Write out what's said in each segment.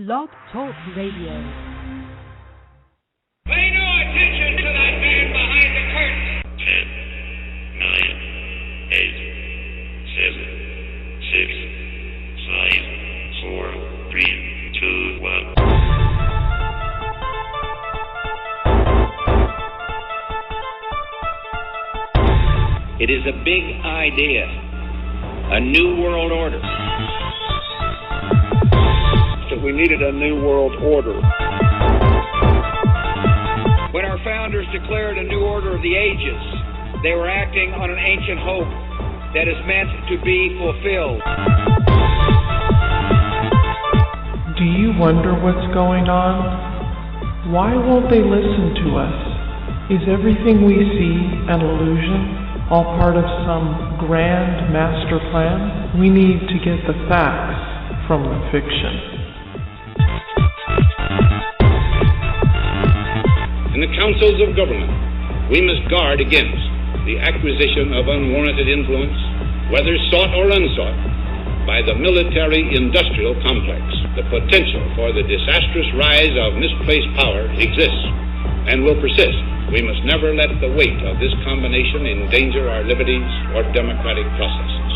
Blog Talk Radio. Pay no attention to that man behind the curtain. 10, 9, 8, 7, 6, 5, 4, 3, 2, 1. It is a big idea, a new world order. That we needed a new world order. When our founders declared a new order of the ages, they were acting on an ancient hope that is meant to be fulfilled. Do you wonder what's going on? Why won't they listen to us? Is everything we see an illusion? All part of some grand master plan? We need to get the facts from the fiction. In the councils of government, we must guard against the acquisition of unwarranted influence, whether sought or unsought, by the military-industrial complex. The potential for the disastrous rise of misplaced power exists and will persist. We must never let the weight of this combination endanger our liberties or democratic processes.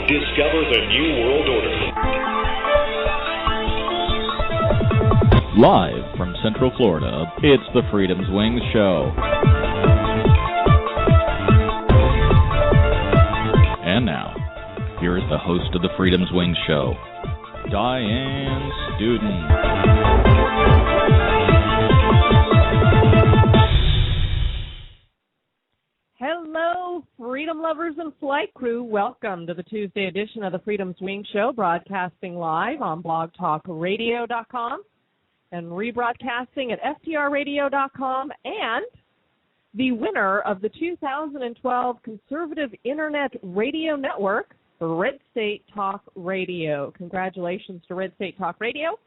Discover the New World Order. Live from Central Florida, it's the Freedomswings Show. And now, here is the host of the Freedomswings Show, Diane Student. Hello, freedom lovers and flight crew. Welcome to the Tuesday edition of the Freedomswings Show, broadcasting live on blogtalkradio.com. and rebroadcasting at ftrradio.com, and the winner of the 2012 Conservative Internet Radio Network, Red State Talk Radio. Congratulations to Red State Talk Radio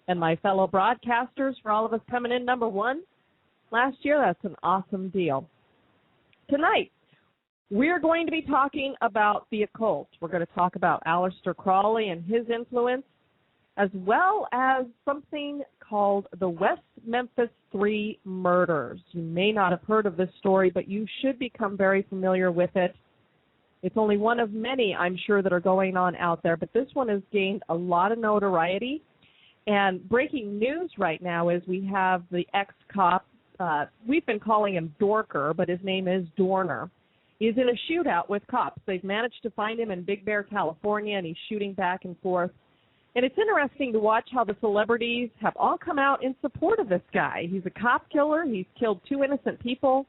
and my fellow broadcasters for all of us coming in number one last year. That's an awesome deal. Tonight, we're going to be talking about the occult. We're going to talk about Aleister Crowley and his influence, as well as something called the West Memphis 3 murders. You may not have heard of this story, but you should become very familiar with it. It's only one of many, I'm sure, that are going on out there, but this one has gained a lot of notoriety. And breaking news right now is we have the ex-cop, we've been calling him Dorker, but his name is Dorner. He's in a shootout with cops. They've managed to find him in Big Bear, California, and he's shooting back and forth. And it's interesting to watch how the celebrities have all come out in support of this guy. He's a cop killer. He's killed 2 innocent people,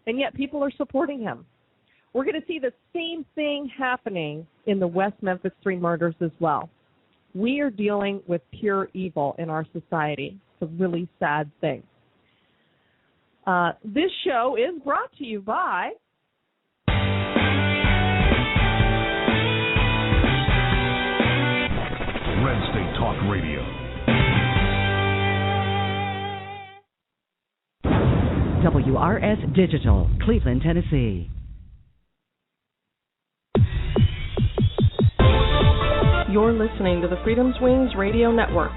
and yet people are supporting him. We're going to see the same thing happening in the West Memphis 3 murders as well. We are dealing with pure evil in our society. It's a really sad thing. This show is brought to you by Red State Talk Radio. WRS Digital, Cleveland, Tennessee. You're listening to the Freedomswings Radio Network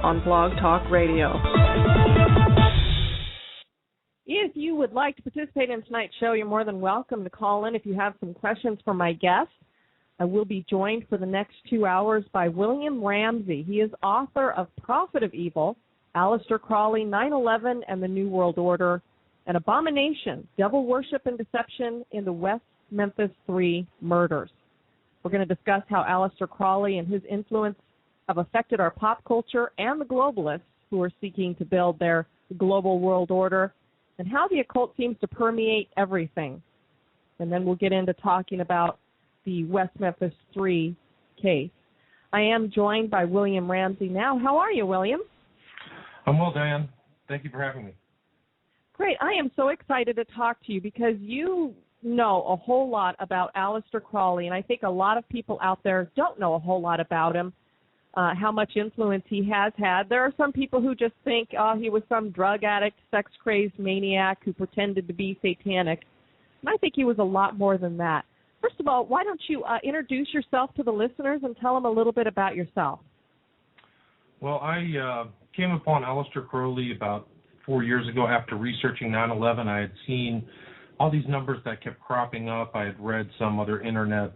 on Blog Talk Radio. If you would like to participate in tonight's show, you're more than welcome to call in if you have some questions for my guest. I will be joined for the next 2 hours by William Ramsey. He is author of Prophet of Evil, Aleister Crowley, 9/11 and the New World Order, An Abomination, Devil Worship and Deception in the West Memphis 3 Murders. We're going to discuss how Aleister Crowley and his influence have affected our pop culture and the globalists who are seeking to build their global world order, and how the occult seems to permeate everything. And then we'll get into talking about the West Memphis 3 case. I am joined by William Ramsey now. How are you, William? I'm well, Diane. Thank you for having me. Great. I am so excited to talk to you because you know a whole lot about Aleister Crowley, and I think a lot of people out there don't know a whole lot about him, how much influence he has had. There are some people who just think, he was some drug addict, sex-crazed maniac who pretended to be satanic. And I think he was a lot more than that. first of all, why don't you introduce yourself to the listeners and tell them a little bit about yourself? Well, I came upon Aleister Crowley about 4 years ago after researching 9/11. I had seen all these numbers that kept cropping up. I had read some other internet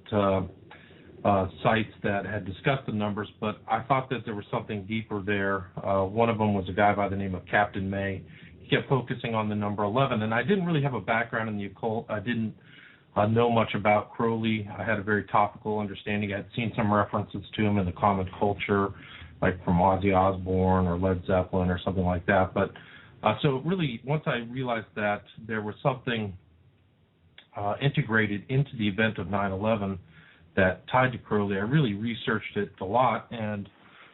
sites that had discussed the numbers, but I thought that there was something deeper there. One of them was a guy by the name of Captain May. He kept focusing on the number 11, and I didn't really have a background in the occult. I didn't know much about Crowley. I had a very topical understanding. I had seen some references to him in the common culture, like from Ozzy Osbourne or Led Zeppelin or something like that. But so really, once I realized that there was something integrated into the event of 9/11 that tied to Crowley, I really researched it a lot, and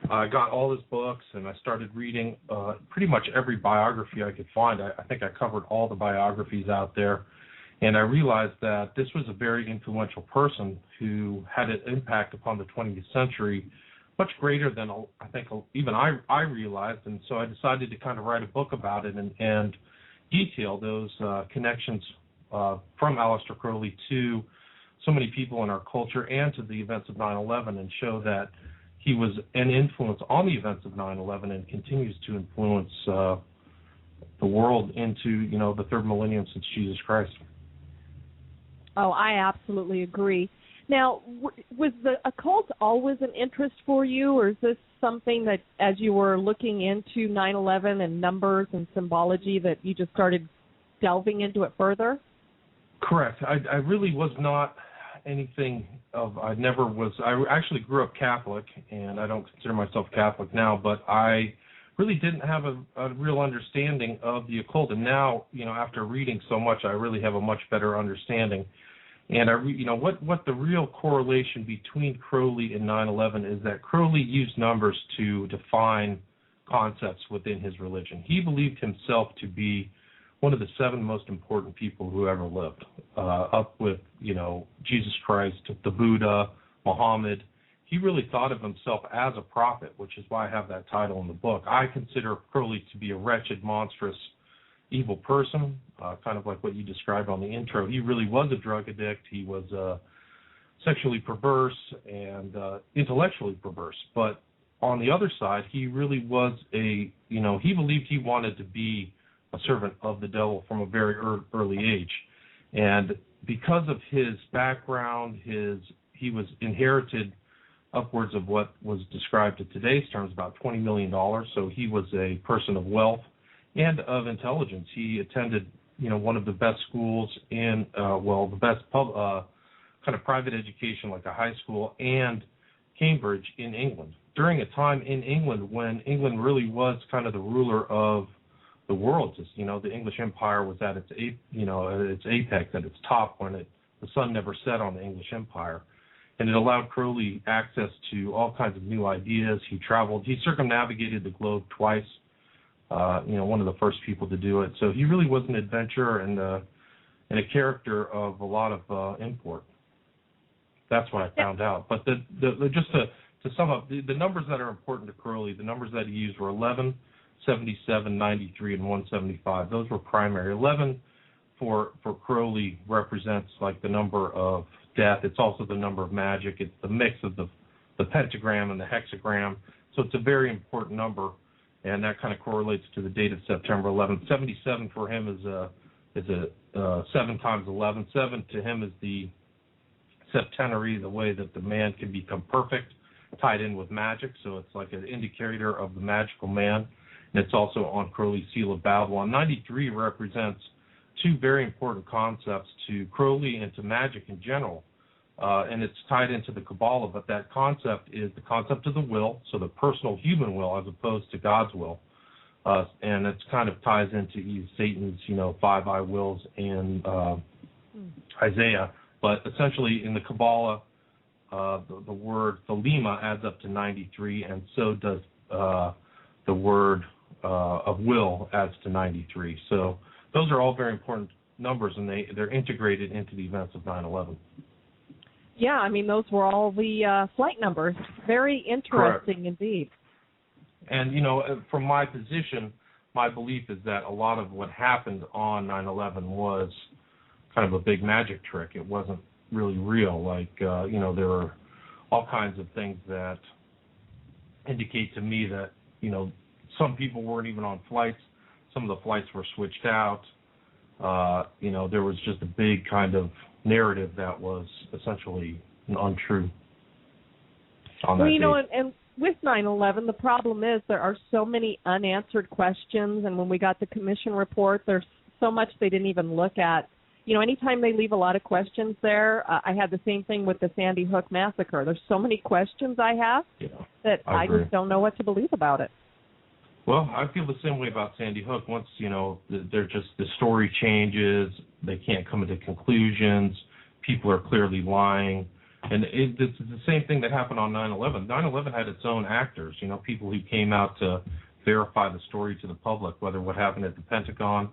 I got all his books, and I started reading pretty much every biography I could find. I think I covered all the biographies out there, and I realized that this was a very influential person who had an impact upon the 20th century, much greater than I think even I realized, and so I decided to kind of write a book about it and detail those connections from Aleister Crowley to so many people in our culture and to the events of 9/11, and show that he was an influence on the events of 9/11 and continues to influence the world into, the third millennium since Jesus Christ. Oh, I absolutely agree. Now, was the occult always an interest for you, or is this something that, as you were looking into 9/11 and numbers and symbology, that you just started delving into it further? Correct. I really was not anything of, I actually grew up Catholic, and I don't consider myself Catholic now, but I really didn't have a real understanding of the occult. And now, after reading so much, I really have a much better understanding. And what the real correlation between Crowley and 9/11 is that Crowley used numbers to define concepts within his religion. He believed himself to be one of the 7 most important people who ever lived, up with, Jesus Christ, the Buddha, Muhammad. He really thought of himself as a prophet, which is why I have that title in the book. I consider Crowley to be a wretched, monstrous, evil person, kind of like what you described on the intro. He really was a drug addict. He was sexually perverse and intellectually perverse. But on the other side, he really was he believed he wanted to be a servant of the devil from a very early age. And because of his background, he was inherited upwards of what was described in today's terms, about $20 million. So he was a person of wealth and of intelligence. He attended, one of the best schools in, the best kind of private education, like a high school, and Cambridge in England. During a time in England when England really was kind of the ruler of the world, the English Empire was at its apex, at its top, when the sun never set on the English Empire, and it allowed Crowley access to all kinds of new ideas. He circumnavigated the globe twice. One of the first people to do it. So he really was an adventurer and a character of a lot of import. That's what I found out. But just to sum up, the numbers that are important to Crowley, the numbers that he used were 11, 77, 93, and 175. Those were primary. 11 for Crowley represents like the number of death. It's also the number of magic. It's the mix of the pentagram and the hexagram. So it's a very important number, and that kind of correlates to the date of September 11th. 77 for him is a 7 times 11. 7 to him is the septenary, the way that the man can become perfect, tied in with magic. So it's like an indicator of the magical man. And it's also on Crowley's Seal of Babylon. 93 represents 2 very important concepts to Crowley and to magic in general. And it's tied into the Kabbalah, but that concept is the concept of the will, so the personal human will as opposed to God's will. And it kind of ties into Satan's, 5 I wills in Isaiah. But essentially in the Kabbalah, the word thelema adds up to 93, and so does the word of will adds to 93. So those are all very important numbers, and they're integrated into the events of 9/11. Yeah, I mean, those were all the flight numbers. Very interesting. Correct. Indeed. And, from my position, my belief is that a lot of what happened on 9/11 was kind of a big magic trick. It wasn't, really real. Like, there were all kinds of things that indicate to me that, some people weren't even on flights. Some of the flights were switched out. There was just a big kind of narrative that was essentially untrue on that date. And with 9/11, the problem is there are so many unanswered questions, and when we got the commission report, there's so much they didn't even look at. Anytime they leave a lot of questions there, I had the same thing with the Sandy Hook massacre. There's so many questions I have that I just don't know what to believe about it. Well, I feel the same way about Sandy Hook. Once, they're just, the story changes, they can't come to conclusions, people are clearly lying. And it's the same thing that happened on 9/11. 9/11 had its own actors, people who came out to verify the story to the public, whether what happened at the Pentagon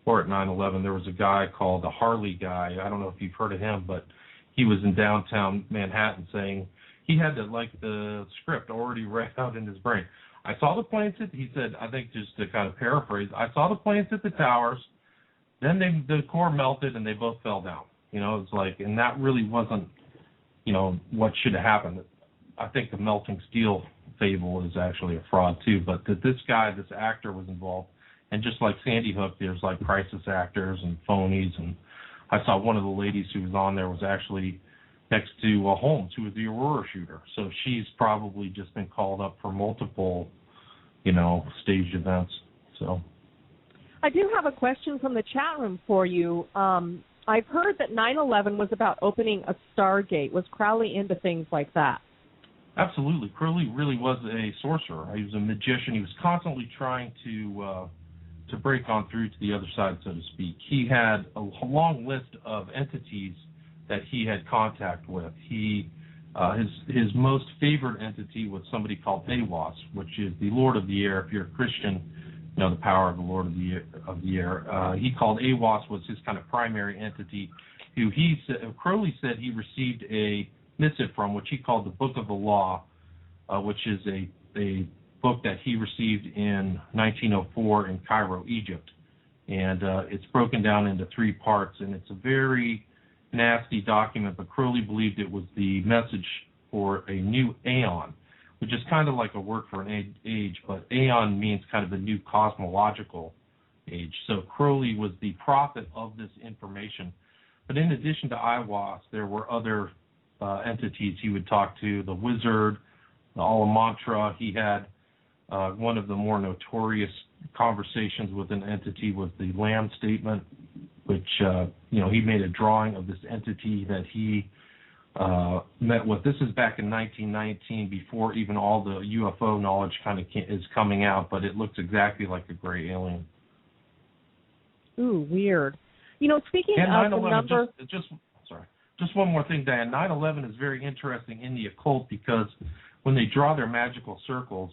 or at 9/11. There was a guy called the Harley guy. I don't know if you've heard of him, but he was in downtown Manhattan saying he had the script already read out in his brain. I saw the planes he said, I think just to kind of paraphrase, I saw the planes hit the towers, then the core melted and they both fell down. It's like, and that really wasn't, what should have happened. I think the melting steel fable is actually a fraud too, but that this actor was involved. And just like Sandy Hook, there's like crisis actors and phonies. And I saw one of the ladies who was on there was actually next to Holmes, who was the Aurora shooter. So she's probably just been called up for multiple, staged events. So I do have a question from the chat room for you. I've heard that 9/11 was about opening a Stargate. Was Crowley into things like that? Absolutely. Crowley really was a sorcerer. He was a magician. He was constantly trying to break on through to the other side, so to speak. He had a long list of entities that he had contact with. His most favorite entity was somebody called Awas, which is the Lord of the Air. If you're a Christian, you know the power of the Lord of the Air. He called Awas was his kind of primary entity, who Crowley said he received a missive from, which he called the Book of the Law, which is a book that he received in 1904 in Cairo, Egypt. And it's broken down into 3 parts, and it's a very nasty document, but Crowley believed it was the message for a new aeon, which is kind of like a word for an age, but aeon means kind of a new cosmological age. So Crowley was the prophet of this information. But in addition to Iwas, there were other entities he would talk to, the wizard, the Alamantra. He had one of the more notorious conversations with an entity was the Lamb Statement, which, he made a drawing of this entity that he met with. This is back in 1919, before even all the UFO knowledge kind of is coming out, but it looks exactly like a gray alien. Ooh, weird. Speaking and of the number... Just one more thing, Diane. 9/11 is very interesting in the occult because when they draw their magical circles,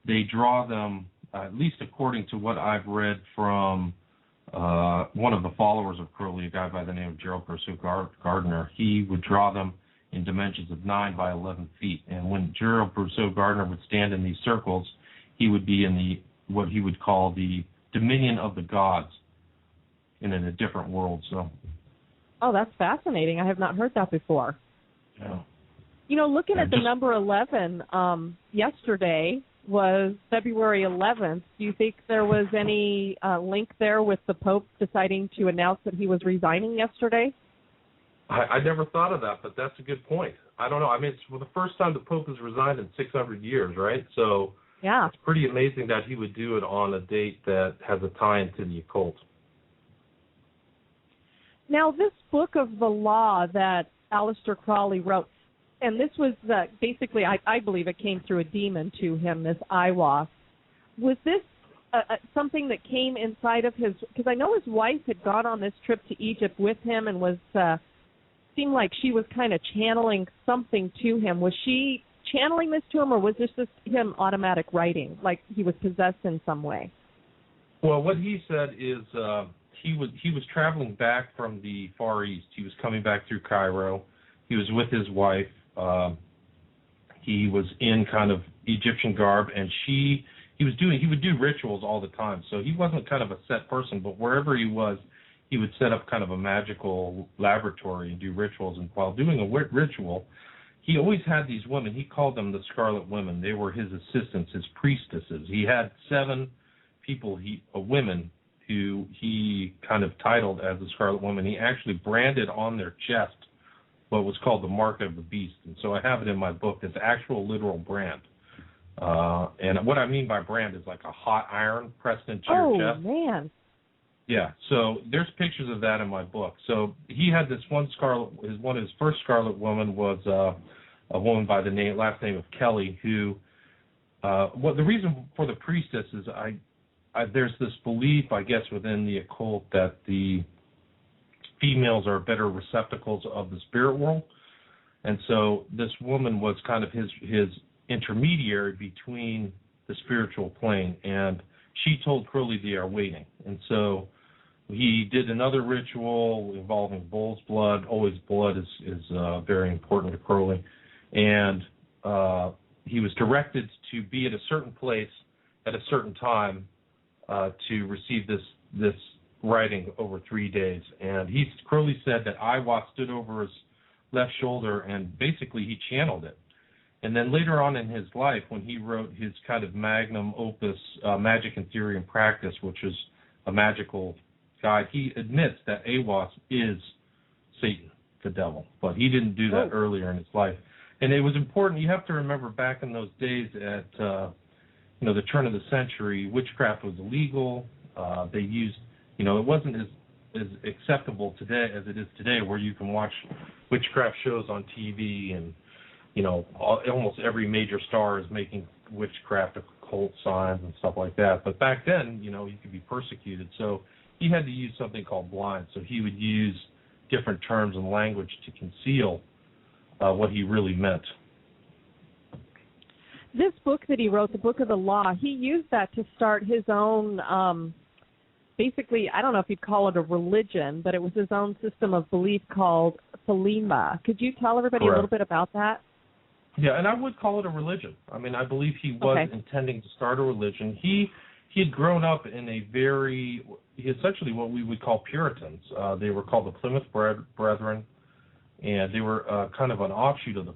they draw them, at least according to what I've read from one of the followers of Crowley, a guy by the name of Gerald Perceau Gardner. He would draw them in dimensions of 9 by 11 feet. And when Gerald Perceau Gardner would stand in these circles, he would be in what he would call the dominion of the gods, and in a different world. So. Oh, that's fascinating. I have not heard that before. Yeah. Looking at the number 11, yesterday was February 11th. Do you think there was any link there with the Pope deciding to announce that he was resigning yesterday? I never thought of that, but that's a good point. I don't know. I mean, it's the first time the Pope has resigned in 600 years, right? So yeah, it's pretty amazing that he would do it on a date that has a tie into the occult. Now, this book of the law that Aleister Crowley wrote, and this was basically, I believe it came through a demon to him, this Iwas. Was this something that came inside of his, because I know his wife had gone on this trip to Egypt with him and seemed like she was kind of channeling something to him. Was she channeling this to him, or was this just him automatic writing, like he was possessed in some way? Well, what he said is he was traveling back from the Far East. He was coming back through Cairo. He was with his wife. He was in kind of Egyptian garb, and he would do rituals all the time. So he wasn't kind of a set person, but wherever he was, he would set up kind of a magical laboratory and do rituals. And while doing a ritual, he always had these women. He called them the Scarlet Women. They were his assistants, his priestesses. He had 7 people, women, who he kind of titled as the Scarlet Woman. He actually branded on their chest what was called the Mark of the Beast. And so I have it in my book. It's actual literal brand. And what I mean by brand is like a hot iron pressed into your chest. Oh, man. Yeah, so there's pictures of that in my book. So he had this one one of his first Scarlet Woman was a woman by the last name of Kelly, who, the reason for the priestess is there's this belief, I guess, within the occult that the females are better receptacles of the spirit world. And so this woman was kind of his intermediary between the spiritual plane, and she told Crowley they are waiting. And so he did another ritual involving bull's blood. Always blood is very important to Crowley. And he was directed to be at a certain place at a certain time to receive this writing over 3 days. And Crowley said that Iwa stood over his left shoulder, and basically he channeled it. And then later on in his life, when he wrote his kind of magnum opus, Magic in Theory and Practice, which is a magical guide, he admits that Awas is Satan, the devil. But he didn't do that earlier in his life. And it was important. You have to remember back in those days at the turn of the century, witchcraft was illegal. They used, it wasn't as acceptable today as it is today, where you can watch witchcraft shows on TV and almost every major star is making witchcraft occult signs and stuff like that. But back then, you could be persecuted. So he had to use something called blind. So he would use different terms and language to conceal what he really meant. This book that he wrote, the Book of the Law, he used that to start his own, basically, I don't know if you'd call it a religion, but it was his own system of belief called Thelema. Could you tell everybody a little bit about that? Yeah, and I would call it a religion. I mean, I believe he was intending to start a religion. He had grown up in essentially what we would call Puritans. They were called the Plymouth Brethren, and they were kind of an offshoot of the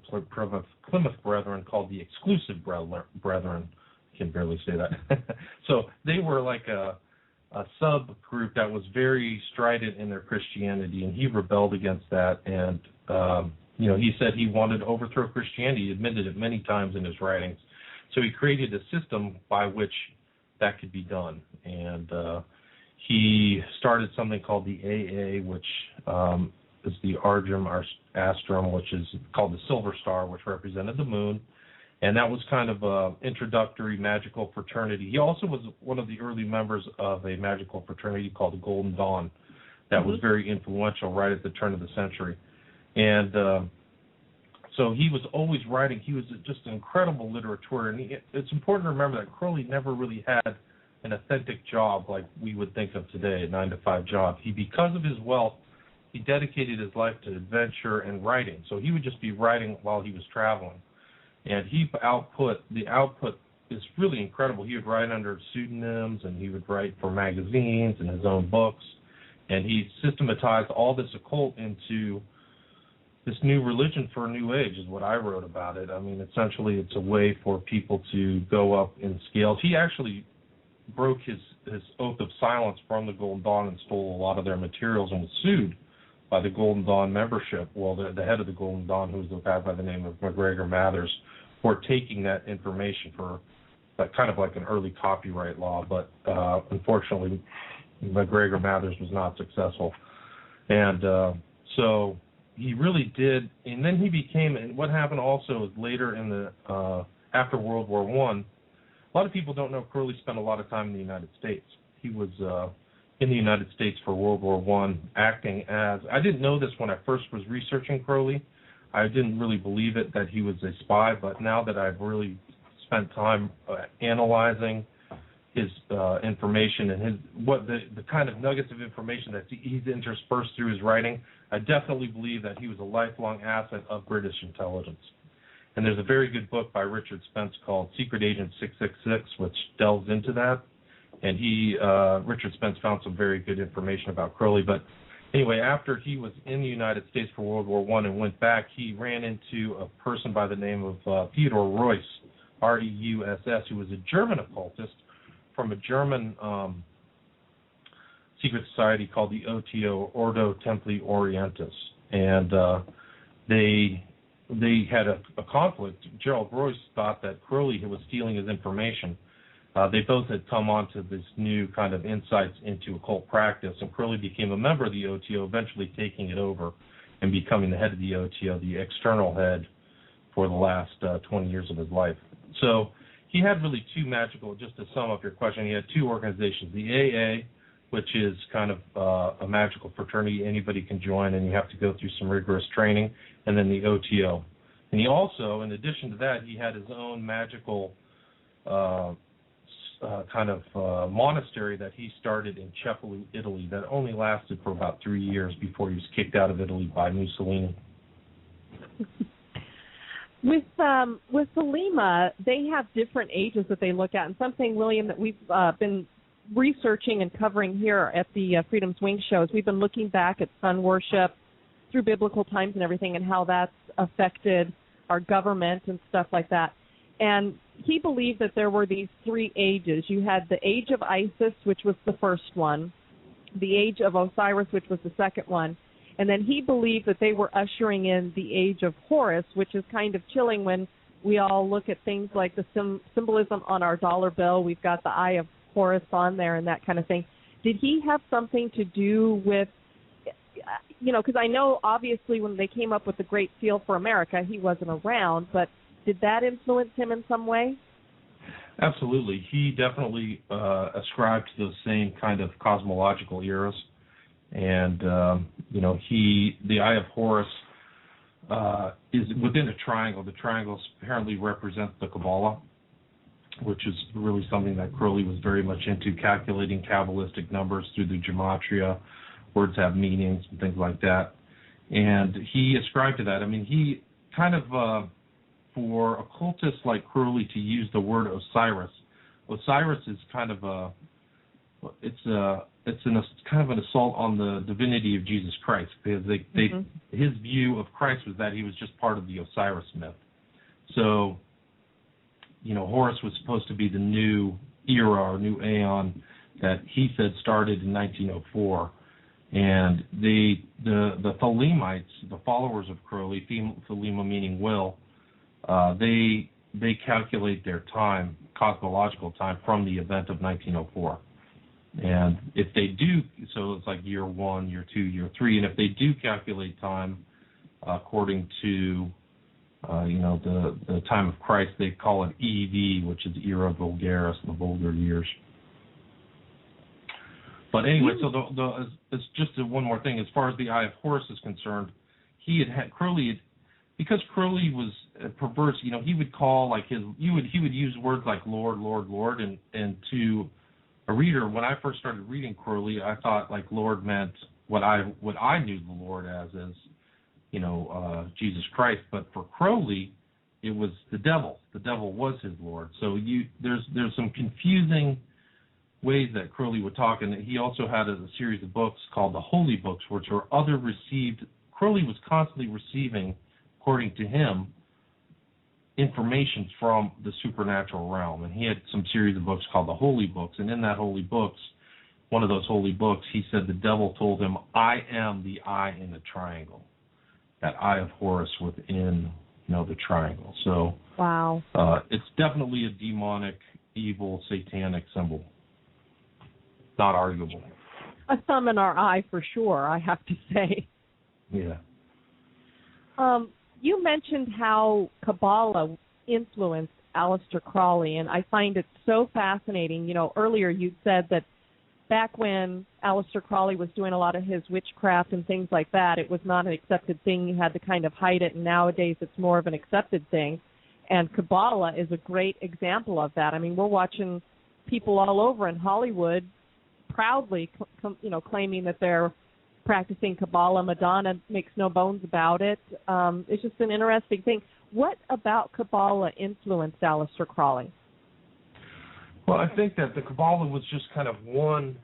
Plymouth Brethren called the Exclusive Brethren. I can barely say that. So they were like a subgroup that was very strident in their Christianity, and he rebelled against that. And he said he wanted to overthrow Christianity. He admitted it many times in his writings. So he created a system by which that could be done. And he started something called the AA, which is the Argem Astrum, which is called the Silver Star, which represented the moon. And that was kind of an introductory magical fraternity. He also was one of the early members of a magical fraternity called the Golden Dawn that was very influential right at the turn of the century. And so he was always writing. He was just an incredible literateur. And it's important to remember that Crowley never really had an authentic job like we would think of today, a 9-to-5 job. Because of his wealth, he dedicated his life to adventure and writing. So he would just be writing while he was traveling. And the output is really incredible. He would write under pseudonyms, and he would write for magazines and his own books. And he systematized all this occult into this new religion for a new age, is what I wrote about it. I mean, essentially, it's a way for people to go up in scales. He actually broke his oath of silence from the Golden Dawn and stole a lot of their materials and was sued by the Golden Dawn membership. Well, the head of the Golden Dawn, who was a guy by the name of McGregor Mathers, for taking that information for kind of like an early copyright law. But unfortunately, McGregor Mathers was not successful. And so he really did. And then he became, and what happened also is later in the, after World War I, a lot of people don't know Crowley spent a lot of time in the United States. He was in the United States for World War I, acting as, I didn't know this when I first was researching Crowley. I didn't really believe it that he was a spy, but now that I've really spent time analyzing his information and the kind of nuggets of information that he's interspersed through his writing, I definitely believe that he was a lifelong asset of British intelligence. And there's a very good book by Richard Spence called Secret Agent 666, which delves into that. And Richard Spence found some very good information about Crowley. But anyway, after he was in the United States for World War I and went back, he ran into a person by the name of Theodor Reuss, R-E-U-S-S, who was a German occultist from a German secret society called the OTO, Ordo Templi Orientis. And they had a conflict. Gerald Reuss thought that Crowley was stealing his information. They both had come onto this new kind of insights into occult practice, and Crowley became a member of the OTO, eventually taking it over and becoming the head of the OTO, the external head, for the last 20 years of his life. So he had really two magical, just to sum up your question, he had two organizations, the AA, which is kind of a magical fraternity anybody can join, and you have to go through some rigorous training, and then the OTO. And he also, in addition to that, he had his own magical monastery that he started in Cefalù, Italy, that only lasted for about 3 years before he was kicked out of Italy by Mussolini. With Thelema, they have different ages that they look at, and something, William, that we've been researching and covering here at the Freedomswings shows, we've been looking back at sun worship through biblical times and everything, and how that's affected our government and stuff like that. And he believed that there were these three ages. You had the age of Isis, which was the first one, the age of Osiris, which was the second one, and then he believed that they were ushering in the age of Horus, which is kind of chilling when we all look at things like the symbolism on our dollar bill. We've got the Eye of Horus on there and that kind of thing. Did he have something to do with, because I know obviously when they came up with the Great Seal for America, he wasn't around, but did that influence him in some way? Absolutely. He definitely ascribed to those same kind of cosmological eras. And, the Eye of Horus is within a triangle. The triangle apparently represents the Kabbalah, which is really something that Crowley was very much into, calculating Kabbalistic numbers through the gematria. Words have meanings and things like that. And he ascribed to that. I mean, he kind of, for occultists like Crowley to use the word Osiris is kind of kind of an assault on the divinity of Jesus Christ, because his view of Christ was that he was just part of the Osiris myth. So, Horus was supposed to be the new era or new aeon that he said started in 1904. And the Thelemites, the followers of Crowley, Thelema meaning will, they calculate their time, cosmological time, from the event of 1904. And if they do, so it's like year 1, year 2, year 3, and if they do calculate time according to, the time of Christ, they call it EV, which is Era Vulgaris, the vulgar years. But anyway, so it's just one more thing. As far as the Eye of Horus is concerned, Crowley, because Crowley was perverse, he would call he would use words like Lord, Lord, Lord, and to a reader, when I first started reading Crowley, I thought Lord meant what I knew the Lord as Jesus Christ. But for Crowley, it was the devil. The devil was his Lord. So there's some confusing ways that Crowley would talk, and he also had a series of books called the Holy Books, which were Crowley was constantly receiving, according to him, information from the supernatural realm. And he had some series of books called the Holy Books, and in that Holy Books, one of those Holy Books, he said the devil told him, I am the eye in the triangle, that Eye of Horus within the triangle. So wow, it's definitely a demonic, evil, satanic symbol. Not arguable. A thumb in our eye for sure, I have to say. Yeah. You mentioned how Kabbalah influenced Aleister Crowley, and I find it so fascinating. Earlier you said that back when Aleister Crowley was doing a lot of his witchcraft and things like that, it was not an accepted thing. You had to kind of hide it, and nowadays it's more of an accepted thing. And Kabbalah is a great example of that. I mean, we're watching people all over in Hollywood proudly, claiming that they're practicing Kabbalah. Madonna makes no bones about it. It's just an interesting thing. What about Kabbalah influenced Aleister Crowley? Well, I think that the Kabbalah was just kind of one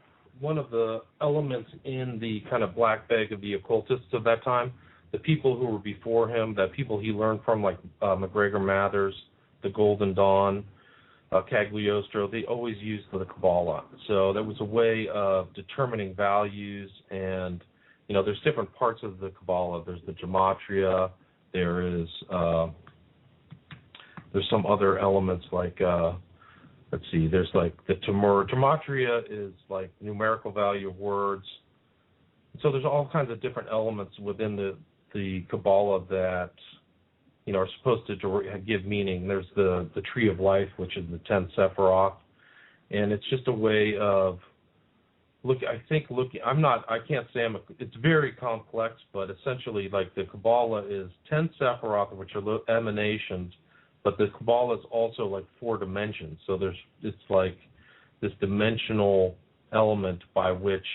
of the elements in the kind of black bag of the occultists of that time. The people who were before him, the people he learned from, like MacGregor Mathers, the Golden Dawn, Cagliostro, they always used the Kabbalah. So that was a way of determining values, and there's different parts of the Kabbalah. There's the gematria. There's some other elements like there's like the gematria is like numerical value of words. So there's all kinds of different elements within the Kabbalah that are supposed to give meaning. There's the tree of life, which is the 10 Sephiroth, and it's just a way of it's very complex, but essentially, like, the Kabbalah is 10 Sephiroth, which are emanations, but the Kabbalah is also like 4 dimensions. So it's like this dimensional element by which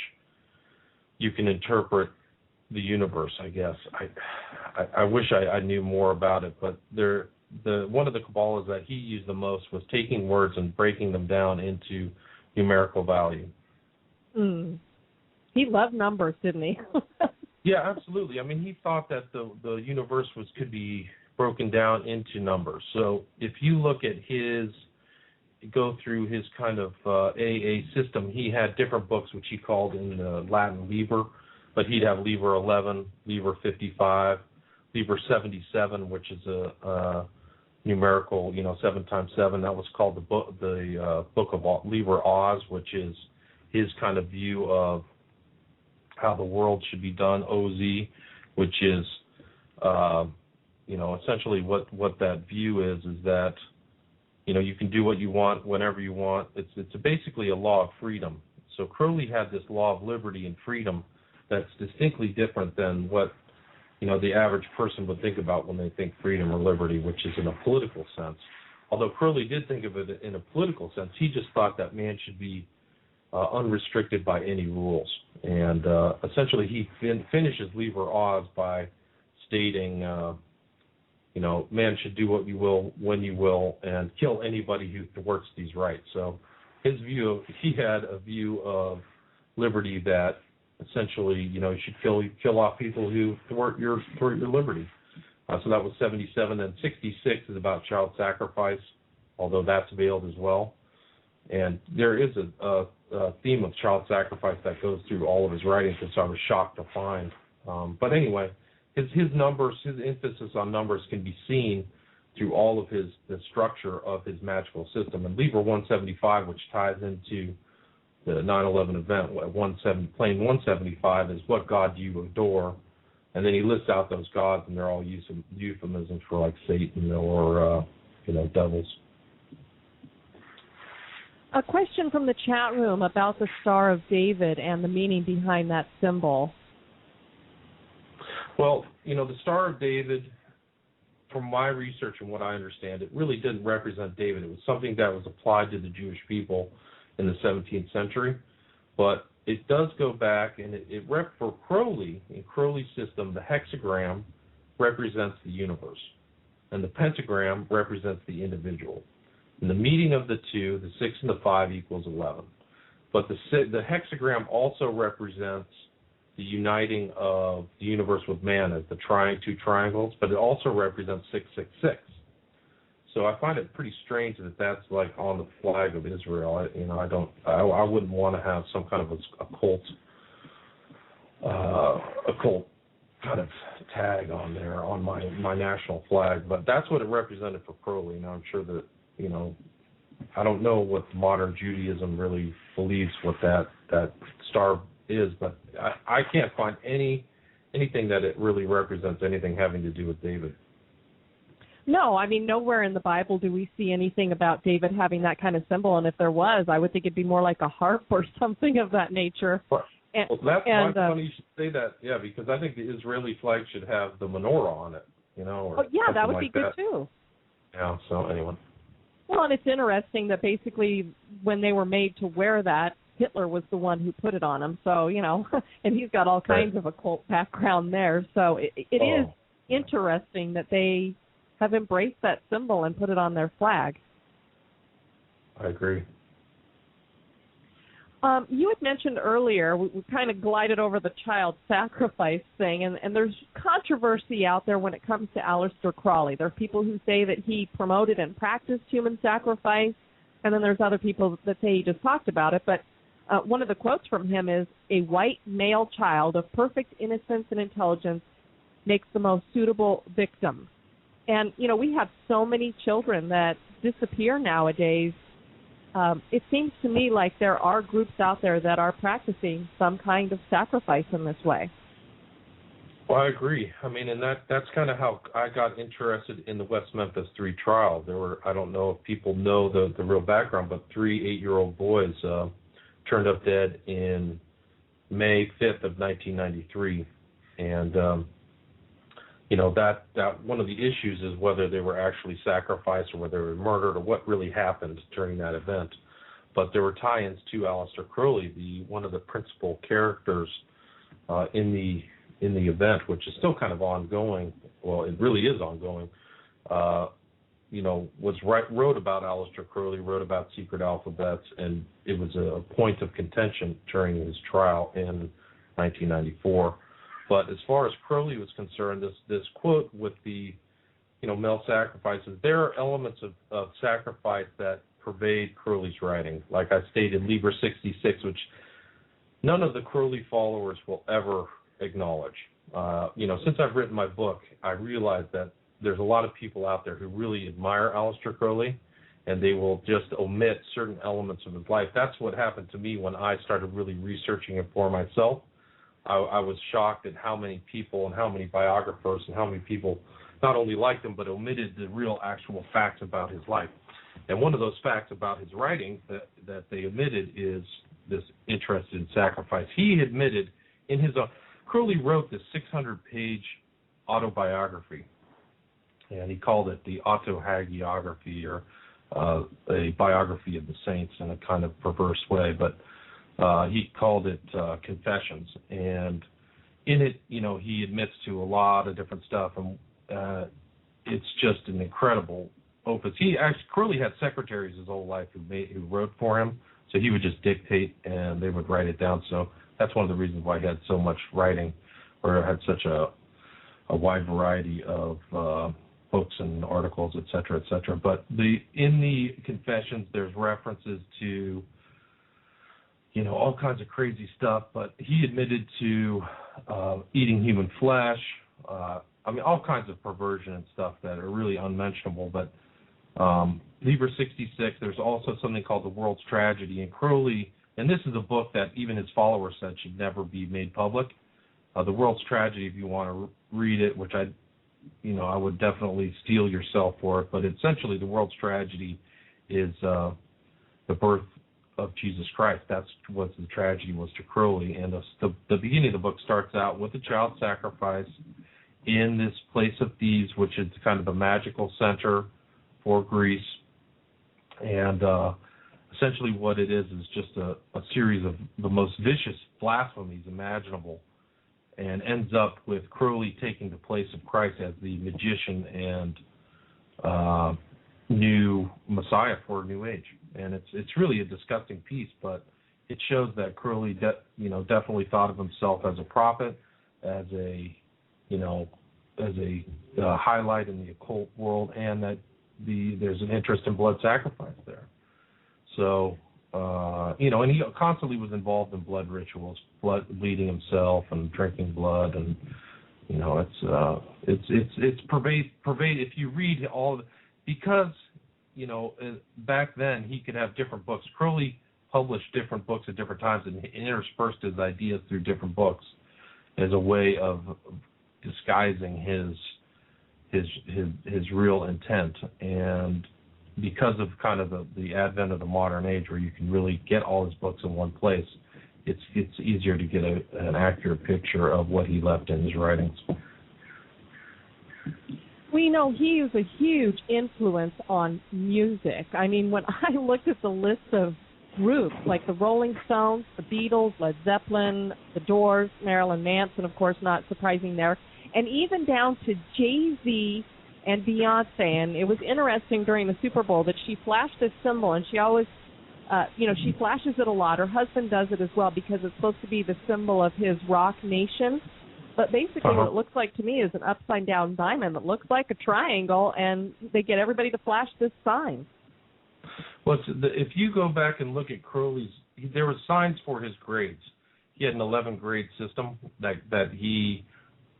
you can interpret the universe, I guess. I wish I knew more about it, but one of the Kabbalahs that he used the most was taking words and breaking them down into numerical value. He loved numbers, didn't he? Yeah, absolutely. I mean, he thought that the universe could be broken down into numbers. So if you look at go through his kind of AA system, he had different books which he called in Latin Liber, but he'd have Liber 11, Liber 55, Liber 77, which is a numerical, 7 times 7. That was called the book of Liber Oz, which is his kind of view of how the world should be done. OZ, which is essentially what that view is that you can do what you want whenever you want. It's basically a law of freedom. So Crowley had this law of liberty and freedom that's distinctly different than what the average person would think about when they think freedom or liberty, which is in a political sense. Although Crowley did think of it in a political sense, he just thought that man should be unrestricted by any rules. And essentially he finishes Liber Oz by stating, man should do what you will, when you will, and kill anybody who thwarts these rights. So he had a view of liberty that essentially, you should kill off people who thwart your liberty. So that was 77. And 66 is about child sacrifice, although that's veiled as well. And there is a theme of child sacrifice that goes through all of his writings, which I was shocked to find. But anyway, his numbers, his emphasis on numbers can be seen through all of the structure of his magical system. And Liber 175, which ties into the 9/11 event, plane 175 is what God do you adore, and then he lists out those gods, and they're all euphemisms for like Satan or devils. A question from the chat room about the Star of David and the meaning behind that symbol. Well, the Star of David, from my research and what I understand, it really didn't represent David. It was something that was applied to the Jewish people in the 17th century. But it does go back, and for Crowley, in Crowley's system, the hexagram represents the universe, and the pentagram represents the individual. And the meeting of the two, the 6 and the 5 equals 11. But the hexagram also represents the uniting of the universe with man as the two triangles, but it also represents 666. So I find it pretty strange that that's like on the flag of Israel. I wouldn't want to have some kind of occult kind of tag on there on my national flag, but that's what it represented for Crowley. And I'm sure that I don't know what modern Judaism really believes what that star is, but I can't find anything that it really represents anything having to do with David. No, I mean, nowhere in the Bible do we see anything about David having that kind of symbol, and if there was, I would think it'd be more like a harp or something of that nature. Well, that's funny you should say that, yeah, because I think the Israeli flag should have the menorah on it, or that would like be good too. Yeah, so anyway. Well, and it's interesting that basically when they were made to wear that, Hitler was the one who put it on them. So, and he's got all kinds of occult background there. So it is interesting that they have embraced that symbol and put it on their flag. I agree. You had mentioned earlier, we kind of glided over the child sacrifice thing, and there's controversy out there when it comes to Aleister Crowley. There are people who say that he promoted and practiced human sacrifice, and then there's other people that say he just talked about it. But one of the quotes from him is, "A white male child of perfect innocence and intelligence makes the most suitable victim." And, you know, we have so many children that disappear nowadays. It seems to me like there are groups out there that are practicing some kind of sacrifice in this way. Well, I agree. I mean, and that's kind of how I got interested in the West Memphis 3 trial. There were, I don't know if people know the real background, but 3 8-year-old boys turned up dead in May 5th of 1993. And, you know, that one of the issues is whether they were actually sacrificed or whether they were murdered or what really happened during that event. But there were tie-ins to Aleister Crowley, one of the principal characters in the event, which is still kind of ongoing. Well, it really is ongoing. You know, wrote about Aleister Crowley, wrote about secret alphabets, and it was a point of contention during his trial in 1994. But as far as Crowley was concerned, this quote with the, you know, male sacrifices, there are elements of sacrifice that pervade Crowley's writing. Like I stated, Liber 66, which none of the Crowley followers will ever acknowledge. You know, since I've written my book, I realized that there's a lot of people out there who really admire Aleister Crowley, and they will just omit certain elements of his life. That's what happened to me when I started really researching it for myself. I was shocked at how many people and how many biographers and how many people not only liked him but omitted the real actual facts about his life. And one of those facts about his writing that they omitted is this interest in sacrifice. He admitted in his Crowley wrote this 600-page autobiography, and he called it the autohagiography, or a biography of the saints in a kind of perverse way, but he called it Confessions. And in it, you know, he admits to a lot of different stuff, and it's just an incredible opus. Crowley had secretaries his whole life who wrote for him, so he would just dictate and they would write it down. So that's one of the reasons why he had so much writing, or had such a wide variety of books and articles, et cetera, et cetera. But in the Confessions, there's references to, you know, all kinds of crazy stuff, but he admitted to eating human flesh, I mean, all kinds of perversion and stuff that are really unmentionable. But Liber 66, there's also something called The World's Tragedy, and Crowley, and this is a book that even his followers said should never be made public. The World's Tragedy, if you want to read it, which I would definitely steal yourself for it, but essentially The World's Tragedy is the birth of Jesus Christ. That's what the tragedy was to Crowley. And the beginning of the book starts out with a child sacrifice in this place of Thebes, which is kind of a magical center for Greece. And essentially what it is just a series of the most vicious blasphemies imaginable, and ends up with Crowley taking the place of Christ as the magician and new Messiah for a new age. And it's really a disgusting piece, but it shows that Crowley definitely thought of himself as a prophet, as a highlight in the occult world, and that there's an interest in blood sacrifice there. So and he constantly was involved in blood rituals, bleeding himself and drinking blood, and it's pervade. If you read all, because back then he could have different books. Crowley published different books at different times and interspersed his ideas through different books as a way of disguising his real intent. And because of kind of the advent of the modern age, where you can really get all his books in one place, it's easier to get an accurate picture of what he left in his writings. We know he was a huge influence on music. I mean, when I looked at the list of groups like the Rolling Stones, the Beatles, Led Zeppelin, the Doors, Marilyn Manson, of course, not surprising there, and even down to Jay-Z and Beyonce. And it was interesting during the Super Bowl that she flashed this symbol, and she always she flashes it a lot. Her husband does it as well because it's supposed to be the symbol of his rock nation. But basically what it looks like to me is an upside-down diamond that looks like a triangle, and they get everybody to flash this sign. Well, if you go back and look at Crowley's, there were signs for his grades. He had an 11-grade system that he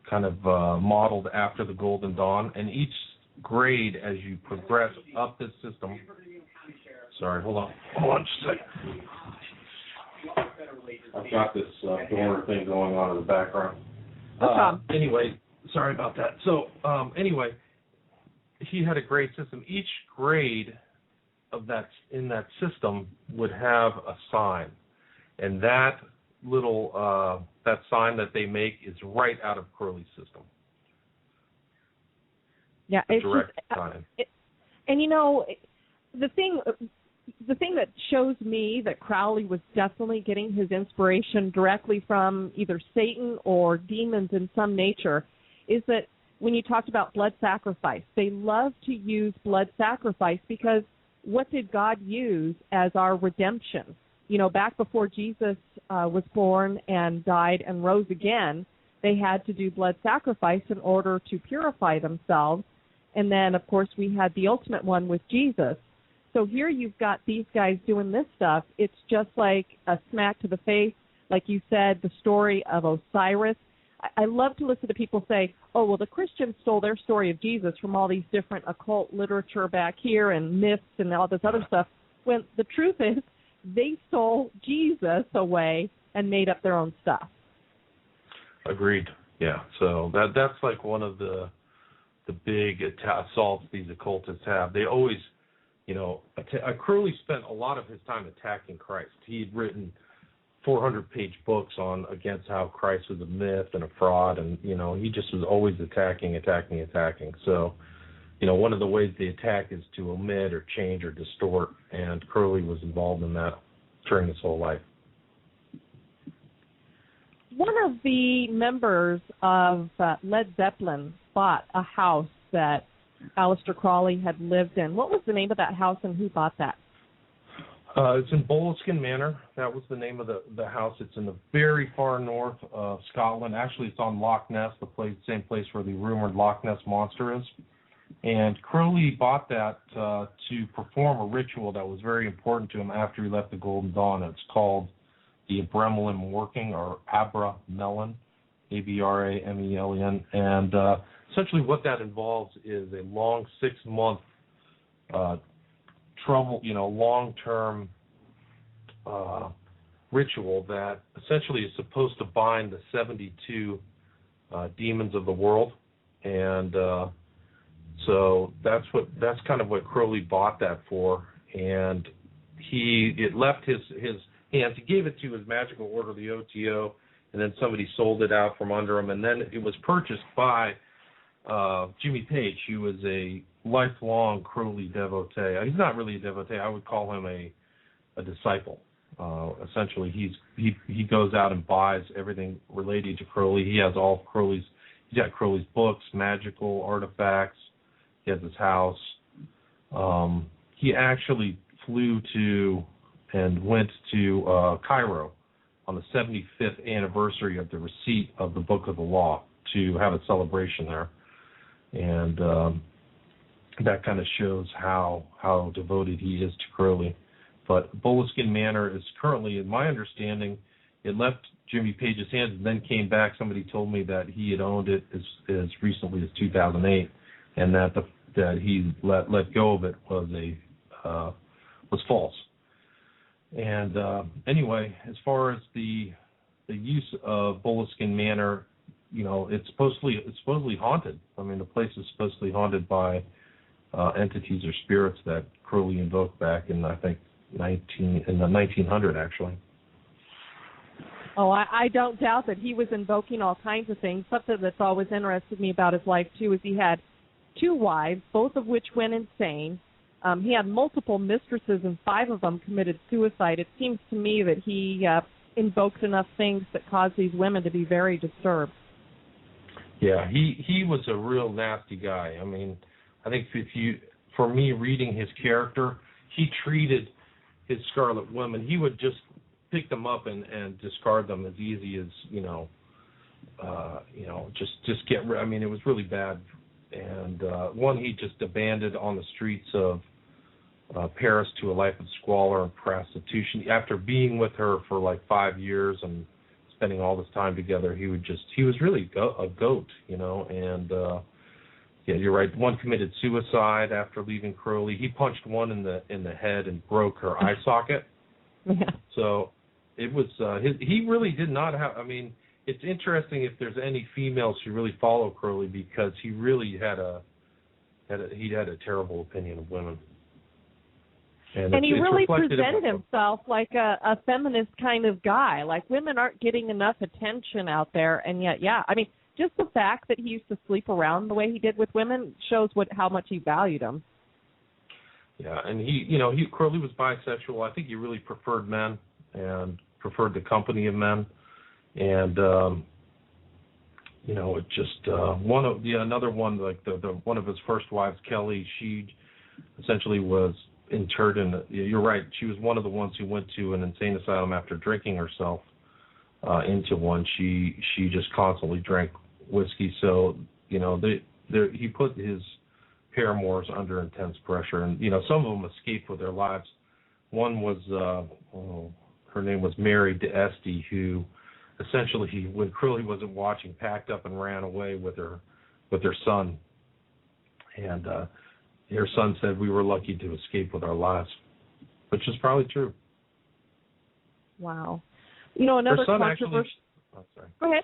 kind of modeled after the Golden Dawn, and each grade, as you progress up this system. Sorry, hold on just a second. I've got this door thing going on in the background. Anyway, sorry about that. So, anyway, he had a grade system. Each grade of that in that system would have a sign, and that little that sign that they make is right out of Crowley's system. Yeah, it's direct sign. And the thing that shows me that Crowley was definitely getting his inspiration directly from either Satan or demons in some nature is that when you talked about blood sacrifice, they love to use blood sacrifice because what did God use as our redemption? Back before Jesus was born and died and rose again, they had to do blood sacrifice in order to purify themselves. And then, of course, we had the ultimate one with Jesus. So here you've got these guys doing this stuff. It's just like a smack to the face. Like you said, the story of Osiris. I love to listen to people say, oh, well, the Christians stole their story of Jesus from all these different occult literature back here and myths and all this other stuff, when the truth is they stole Jesus away and made up their own stuff. Agreed. Yeah. So that's like one of the big assaults these occultists have. They always, Crowley spent a lot of his time attacking Christ. He had written 400-page books against how Christ was a myth and a fraud, and he just was always attacking. So, one of the ways they attack is to omit or change or distort, and Crowley was involved in that during his whole life. One of the members of Led Zeppelin bought a house that Aleister Crowley had lived in. What was the name of that house and who bought that? It's in Boleskine Manor. That was the name of the house. It's in the very far north of Scotland. Actually, it's on Loch Ness, same place where the rumored Loch Ness Monster is. And Crowley bought that to perform a ritual that was very important to him after he left the Golden Dawn. It's called the Abramelin working, or Abramelin, Abramelin. And essentially what that involves is a long 6-month long-term ritual that essentially is supposed to bind the 72 demons of the world, and so that's kind of what Crowley bought that for, and it left his hands. He gave it to his magical order, the OTO, and then somebody sold it out from under him, and then it was purchased by Jimmy Page, who was a lifelong Crowley devotee. He's not really a devotee. I would call him a disciple. Essentially, he goes out and buys everything related to Crowley. He has all of Crowley's. He's got Crowley's books, magical artifacts. He has his house. He actually flew to and went to Cairo on the 75th anniversary of the receipt of the Book of the Law to have a celebration there. And that kind of shows how devoted he is to Crowley. But Boleskine Manor is currently, in my understanding, it left Jimmy Page's hands and then came back. Somebody told me that he had owned it as recently as 2008, and that he let go of it was false. And anyway, as far as the use of Boleskine Manor, it's supposedly haunted. I mean, the place is supposedly haunted by entities or spirits that Crowley invoked back in, I think, in the 1900 actually. Oh, I don't doubt that he was invoking all kinds of things. Something that's always interested me about his life too is he had 2 wives, both of which went insane. He had multiple mistresses, and 5 of them committed suicide. It seems to me that he invoked enough things that caused these women to be very disturbed. Yeah, he was a real nasty guy. I mean, I think for me reading his character, he treated his scarlet women, he would just pick them up and discard them as easy as just get rid. I mean, it was really bad. And one he just abandoned on the streets of Paris to a life of squalor and prostitution. After being with her for like 5 years and spending all this time together, he was really a goat, and yeah, you're right. One committed suicide after leaving Crowley. He punched one in the head and broke her eye socket. Yeah. So it was he really did not have. I mean, it's interesting if there's any females who really follow Crowley, because he really had a terrible opinion of women. And he really presented himself like a feminist kind of guy. Like, women aren't getting enough attention out there, and yet, yeah, I mean, just the fact that he used to sleep around the way he did with women shows how much he valued them. Yeah, and Crowley was bisexual. I think he really preferred men and preferred the company of men, and it just another one, like the one of his first wives, Kelly. She essentially was interred in. You're right. She was one of the ones who went to an insane asylum after drinking herself into one. She just constantly drank whiskey. So he put his paramours under intense pressure, and some of them escaped with their lives. One was her name was Mary d'Este, who essentially, when Crowley wasn't watching, packed up and ran away with her son, and her son said, "We were lucky to escape with our lives," which is probably true. Wow. Another controversial. Go ahead.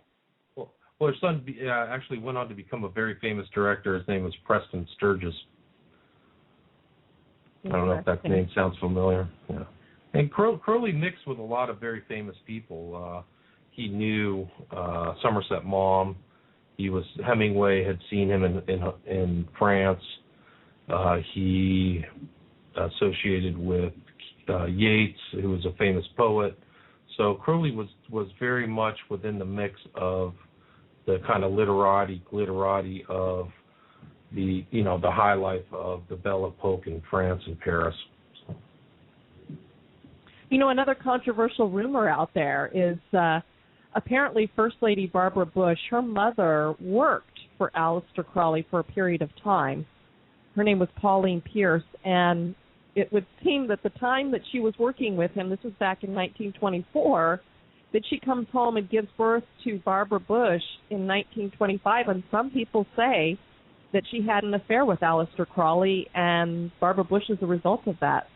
Well, her son actually went on to become a very famous director. His name was Preston Sturges. I don't know if that name sounds familiar. Yeah. And Crowley mixed with a lot of very famous people. He knew Somerset Maugham. Hemingway had seen him in France. He associated with Yeats, who was a famous poet. So Crowley was very much within the mix of the kind of glitterati of the the high life of the Belle Epoque in France and Paris. Another controversial rumor out there is apparently First Lady Barbara Bush, her mother worked for Aleister Crowley for a period of time. Her name was Pauline Pierce, and it would seem that the time that she was working with him, this was back in 1924, that she comes home and gives birth to Barbara Bush in 1925, and some people say that she had an affair with Aleister Crowley, and Barbara Bush is a result of that.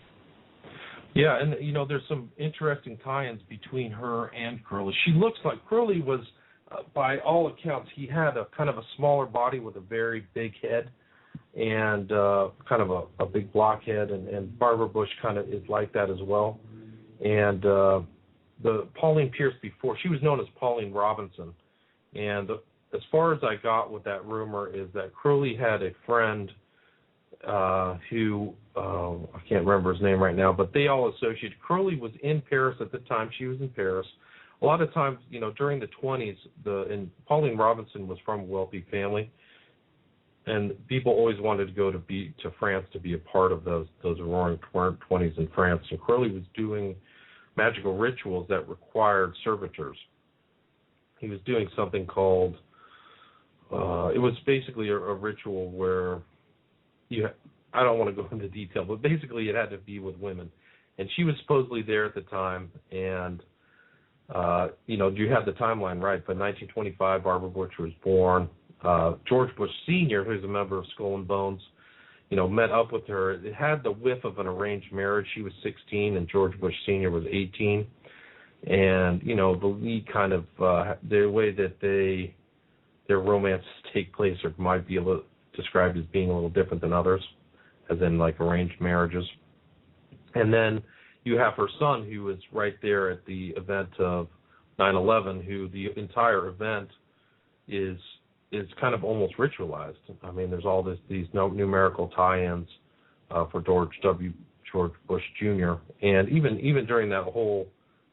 Yeah, and there's some interesting tie-ins between her and Crowley. She looks like Crowley was, by all accounts, he had a kind of a smaller body with a very big head, and kind of a big blockhead, and Barbara Bush kind of is like that as well. And the Pauline Pierce before, she was known as Pauline Robinson, and as far as I got with that rumor is that Crowley had a friend who, I can't remember his name right now, but they all associated. Crowley was in Paris at the time. She was in Paris. A lot of times, during the 20s, and Pauline Robinson was from a wealthy family, and people always wanted to go to France to be a part of those roaring 20s in France. And Crowley was doing magical rituals that required servitors. He was doing something called, it was basically a ritual where I don't want to go into detail, but basically it had to be with women. And she was supposedly there at the time, and, you have the timeline right, but 1925, Barbara Bush was born. George Bush Sr., who's a member of Skull and Bones, met up with her. It had the whiff of an arranged marriage. She was 16 and George Bush Sr. was 18. And, the lead kind of, the way that their romances take place might be described as being a little different than others, as in like arranged marriages. And then you have her son, who was right there at the event of 9/11, who the entire event is kind of almost ritualized. I mean, there's all these numerical tie-ins for George Bush Jr. And even during that whole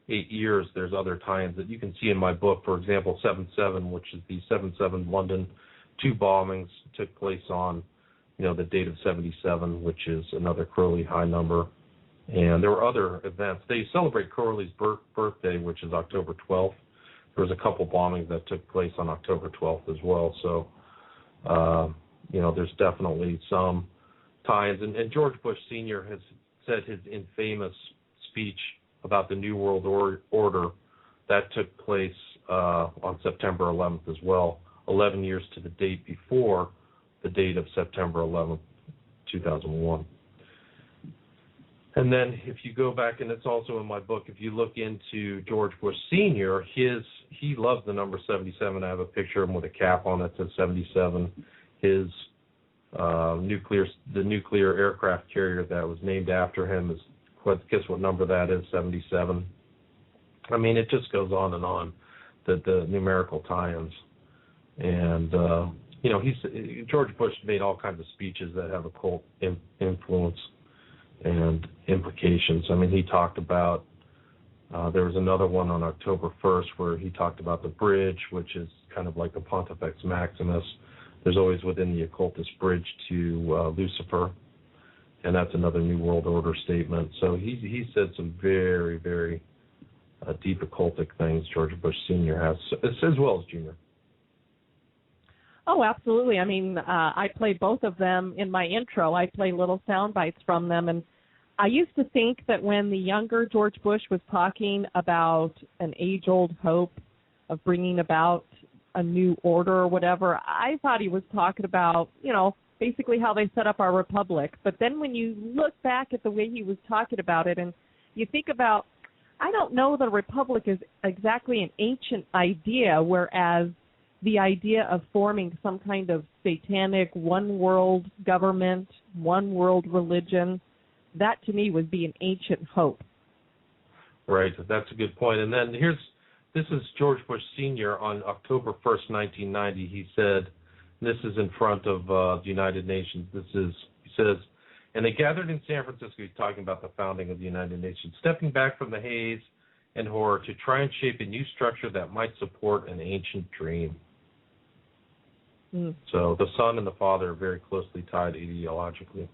8 years, there's other tie-ins that you can see in my book. For example, 7/7, which is the 7/7 London 2 bombings, took place on the date of 77, which is another Crowley high number. And there were other events. They celebrate Crowley's birthday, which is October 12th. There was a couple bombings that took place on October 12th as well. So, there's definitely some ties. And George Bush Sr. has said his infamous speech about the New World Order that took place on September 11th as well, 11 years to the date before the date of September 11th, 2001. And then if you go back, and it's also in my book, if you look into George Bush Sr., he loves the number 77. I have a picture of him with a cap on it that says 77. His the nuclear aircraft carrier that was named after him is, guess what number that is, 77. I mean, it just goes on and on, the numerical tie-ins. And, George Bush made all kinds of speeches that have occult influence and implications. I mean, he talked about, there was another one on October 1st where he talked about the bridge, which is kind of like the Pontifex Maximus. There's always within the occultist bridge to Lucifer, and that's another New World Order statement. So he said some very, very deep occultic things, George Bush Sr. has, as well as Jr. Oh, absolutely. I mean, I play both of them in my intro. I play little sound bites from them, and I used to think that when the younger George Bush was talking about an age-old hope of bringing about a new order or whatever, I thought he was talking about, basically how they set up our republic. But then when you look back at the way he was talking about it and you think about, I don't know that a republic is exactly an ancient idea, whereas the idea of forming some kind of satanic one-world government, one-world religion, that to me would be an ancient hope. Right, that's a good point. And then this is George Bush Sr. on October 1st, 1990. He said, this is in front of the United Nations. He says, and they gathered in San Francisco, he's talking about the founding of the United Nations, stepping back from the haze and horror to try and shape a new structure that might support an ancient dream. So the Son and the Father are very closely tied ideologically.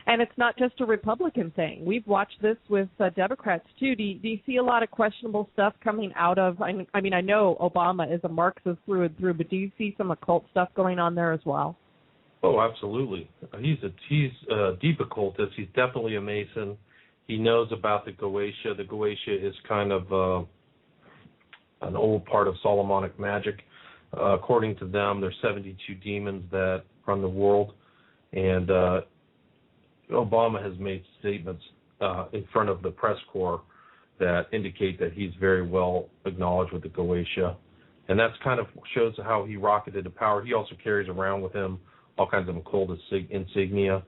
And it's not just a Republican thing. We've watched this with Democrats, too. Do you see a lot of questionable stuff coming out of, I mean, I know Obama is a Marxist through and through, but do you see some occult stuff going on there as well? Oh, absolutely. He's a deep occultist. He's definitely a Mason. He knows about the Goetia. The Goetia is kind of an old part of Solomonic magic. According to them, there's 72 demons that run the world, and Obama has made statements in front of the press corps that indicate that he's very well acknowledged with the Goetia, and that's kind of shows how he rocketed to power. He also carries around with him all kinds of occultist insignia,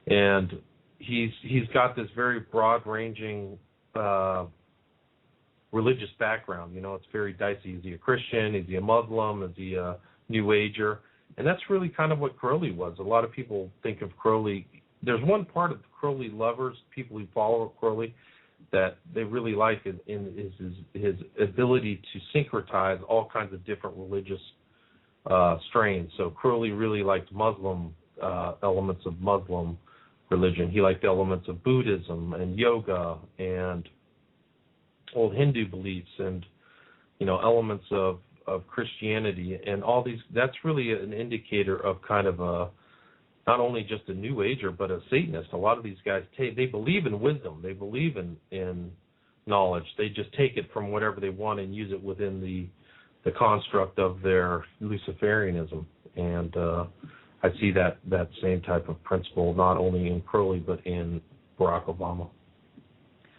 and he's got this very broad-ranging religious background. It's very dicey. Is he a Christian? Is he a Muslim? Is he a New Ager? And that's really kind of what Crowley was. A lot of people think of Crowley. There's one part of Crowley lovers, people who follow Crowley, that they really like is his ability to syncretize all kinds of different religious strains. So Crowley really liked Muslim elements of Muslim religion. He liked elements of Buddhism and yoga and old Hindu beliefs and elements of Christianity and all these. That's really an indicator of kind of not only just a New Ager but a Satanist. A lot of these guys they believe in wisdom. They believe in knowledge. They just take it from whatever they want and use it within the construct of their Luciferianism. And I see that same type of principle not only in Crowley but in Barack Obama.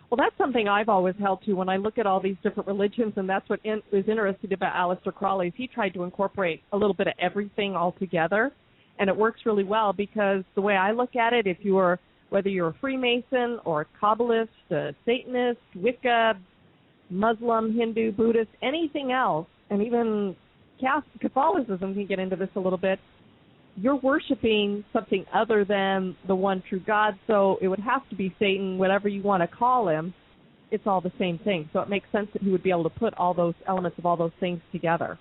Well, that's something I've always held to when I look at all these different religions, and that's what is interesting about Aleister Crowley is he tried to incorporate a little bit of everything all together, and it works really well because the way I look at it, whether you're a Freemason or a Kabbalist, a Satanist, Wicca, Muslim, Hindu, Buddhist, anything else, and even Catholicism can get into this a little bit, you're worshiping something other than the one true God, so it would have to be Satan, whatever you want to call him. It's all the same thing. So it makes sense that he would be able to put all those elements of all those things together.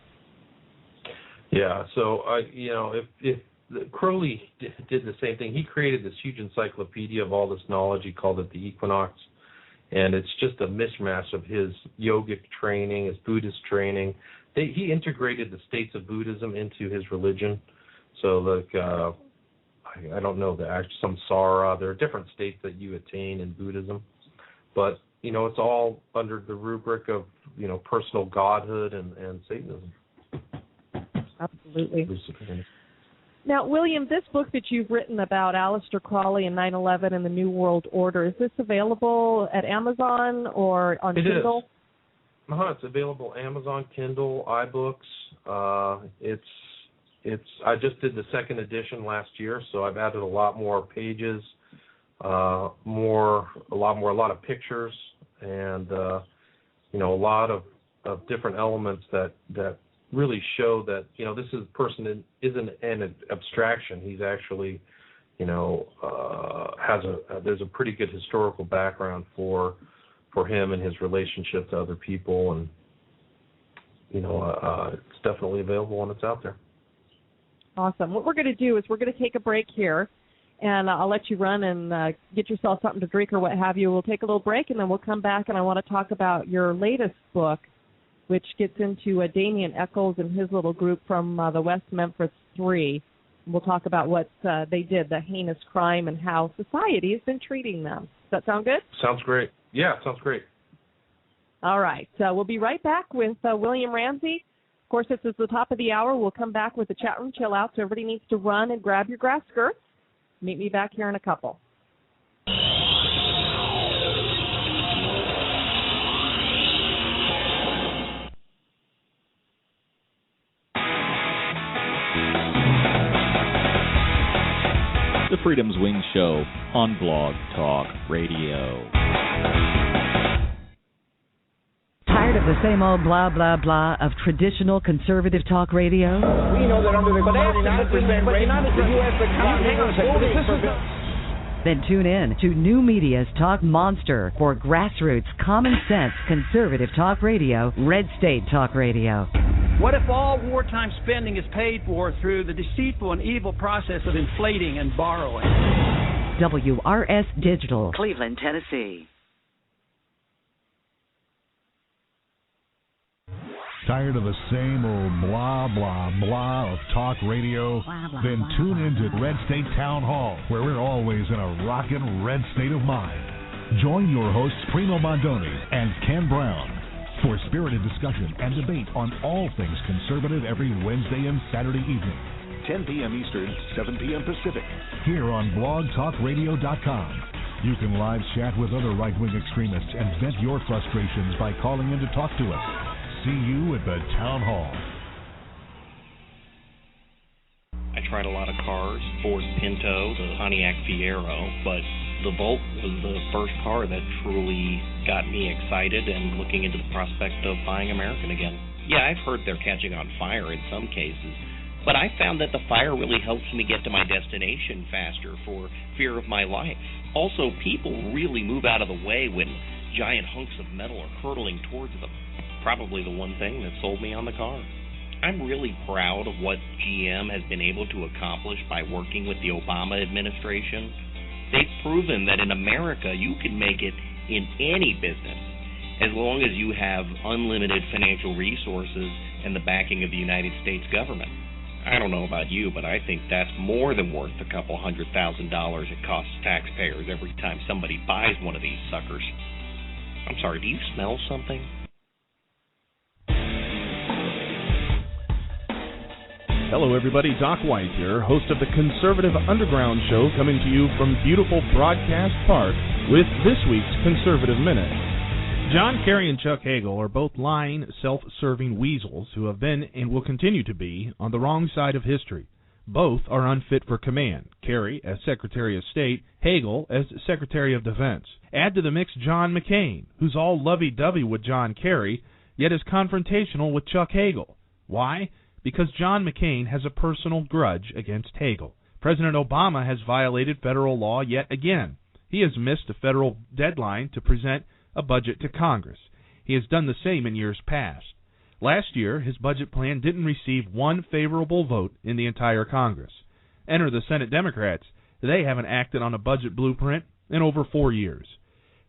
Yeah, so if Crowley did the same thing. He created this huge encyclopedia of all this knowledge. He called it the Equinox. And it's just a mishmash of his yogic training, his Buddhist training. He integrated the states of Buddhism into his religion. So, like, I don't know, samsara. There are different states that you attain in Buddhism. But, it's all under the rubric of, personal godhood and Satanism. Absolutely. Now, William, this book that you've written about Aleister Crowley and 9/11 and the New World Order, is this available at Amazon or on Kindle? It is. It's available Amazon, Kindle, iBooks. I just did the second edition last year, so I've added a lot more pages, a lot of pictures, and a lot of different elements that really show that this person isn't an abstraction. He's actually there's a pretty good historical background for him and his relationship to other people, and it's definitely available when it's out there. Awesome. What we're going to do is we're going to take a break here, and I'll let you run and get yourself something to drink or what have you. We'll take a little break, and then we'll come back, and I want to talk about your latest book, which gets into Damien Eccles and his little group from the West Memphis 3. We'll talk about what they did, the heinous crime, and how society has been treating them. Does that sound good? Sounds great. Yeah, sounds great. All right. We'll be right back with William Ramsey. Of course, this is the top of the hour. We'll come back with the chat room chill out, so everybody needs to run and grab your grass skirts. Meet me back here in a couple. The Freedomswings Show on Blog Talk Radio. Tired of the same old blah, blah, blah of traditional conservative talk radio? We know that under the 99% rate, the U.S. economy... Then tune in to New Media's Talk Monster for grassroots, common sense, conservative talk radio, Red State Talk Radio. What if all wartime spending is paid for through the deceitful and evil process of inflating and borrowing? WRS Digital, Cleveland, Tennessee. Tired of the same old blah, blah, blah of talk radio? Then tune in to Red State Town Hall, where we're always in a rockin' red state of mind. Join your hosts Primo Mondoni and Ken Brown for spirited discussion and debate on all things conservative every Wednesday and Saturday evening. 10 p.m. Eastern, 7 p.m. Pacific. Here on blogtalkradio.com. You can live chat with other right-wing extremists and vent your frustrations by calling in to talk to us. See you at the Town Hall. I tried a lot of cars, Ford Pinto, the Pontiac Fiero, but the Volt was the first car that truly got me excited and looking into the prospect of buying American again. Yeah, I've heard they're catching on fire in some cases, but I found that the fire really helps me get to my destination faster for fear of my life. Also, people really move out of the way when giant hunks of metal are hurtling towards them. Probably the one thing that sold me on the car. I'm really proud of what GM has been able to accomplish by working with the Obama administration. They've proven that in America you can make it in any business as long as you have unlimited financial resources and the backing of the United States government. I don't know about you, but I think that's more than worth a couple $100,000 it costs taxpayers every time somebody buys one of these suckers. I'm sorry, do you smell something? Hello everybody, Doc White here, host of the Conservative Underground Show, coming to you from beautiful Broadcast Park with this week's Conservative Minute. John Kerry and Chuck Hagel are both lying, self-serving weasels who have been and will continue to be on the wrong side of history. Both are unfit for command, Kerry as Secretary of State, Hagel as Secretary of Defense. Add to the mix John McCain, who's all lovey-dovey with John Kerry, yet is confrontational with Chuck Hagel. Why? Because John McCain has a personal grudge against Hagel. President Obama has violated federal law yet again. He has missed a federal deadline to present a budget to Congress. He has done the same in years past. Last year, his budget plan didn't receive one favorable vote in the entire Congress. Enter the Senate Democrats. They haven't acted on a budget blueprint in over 4 years.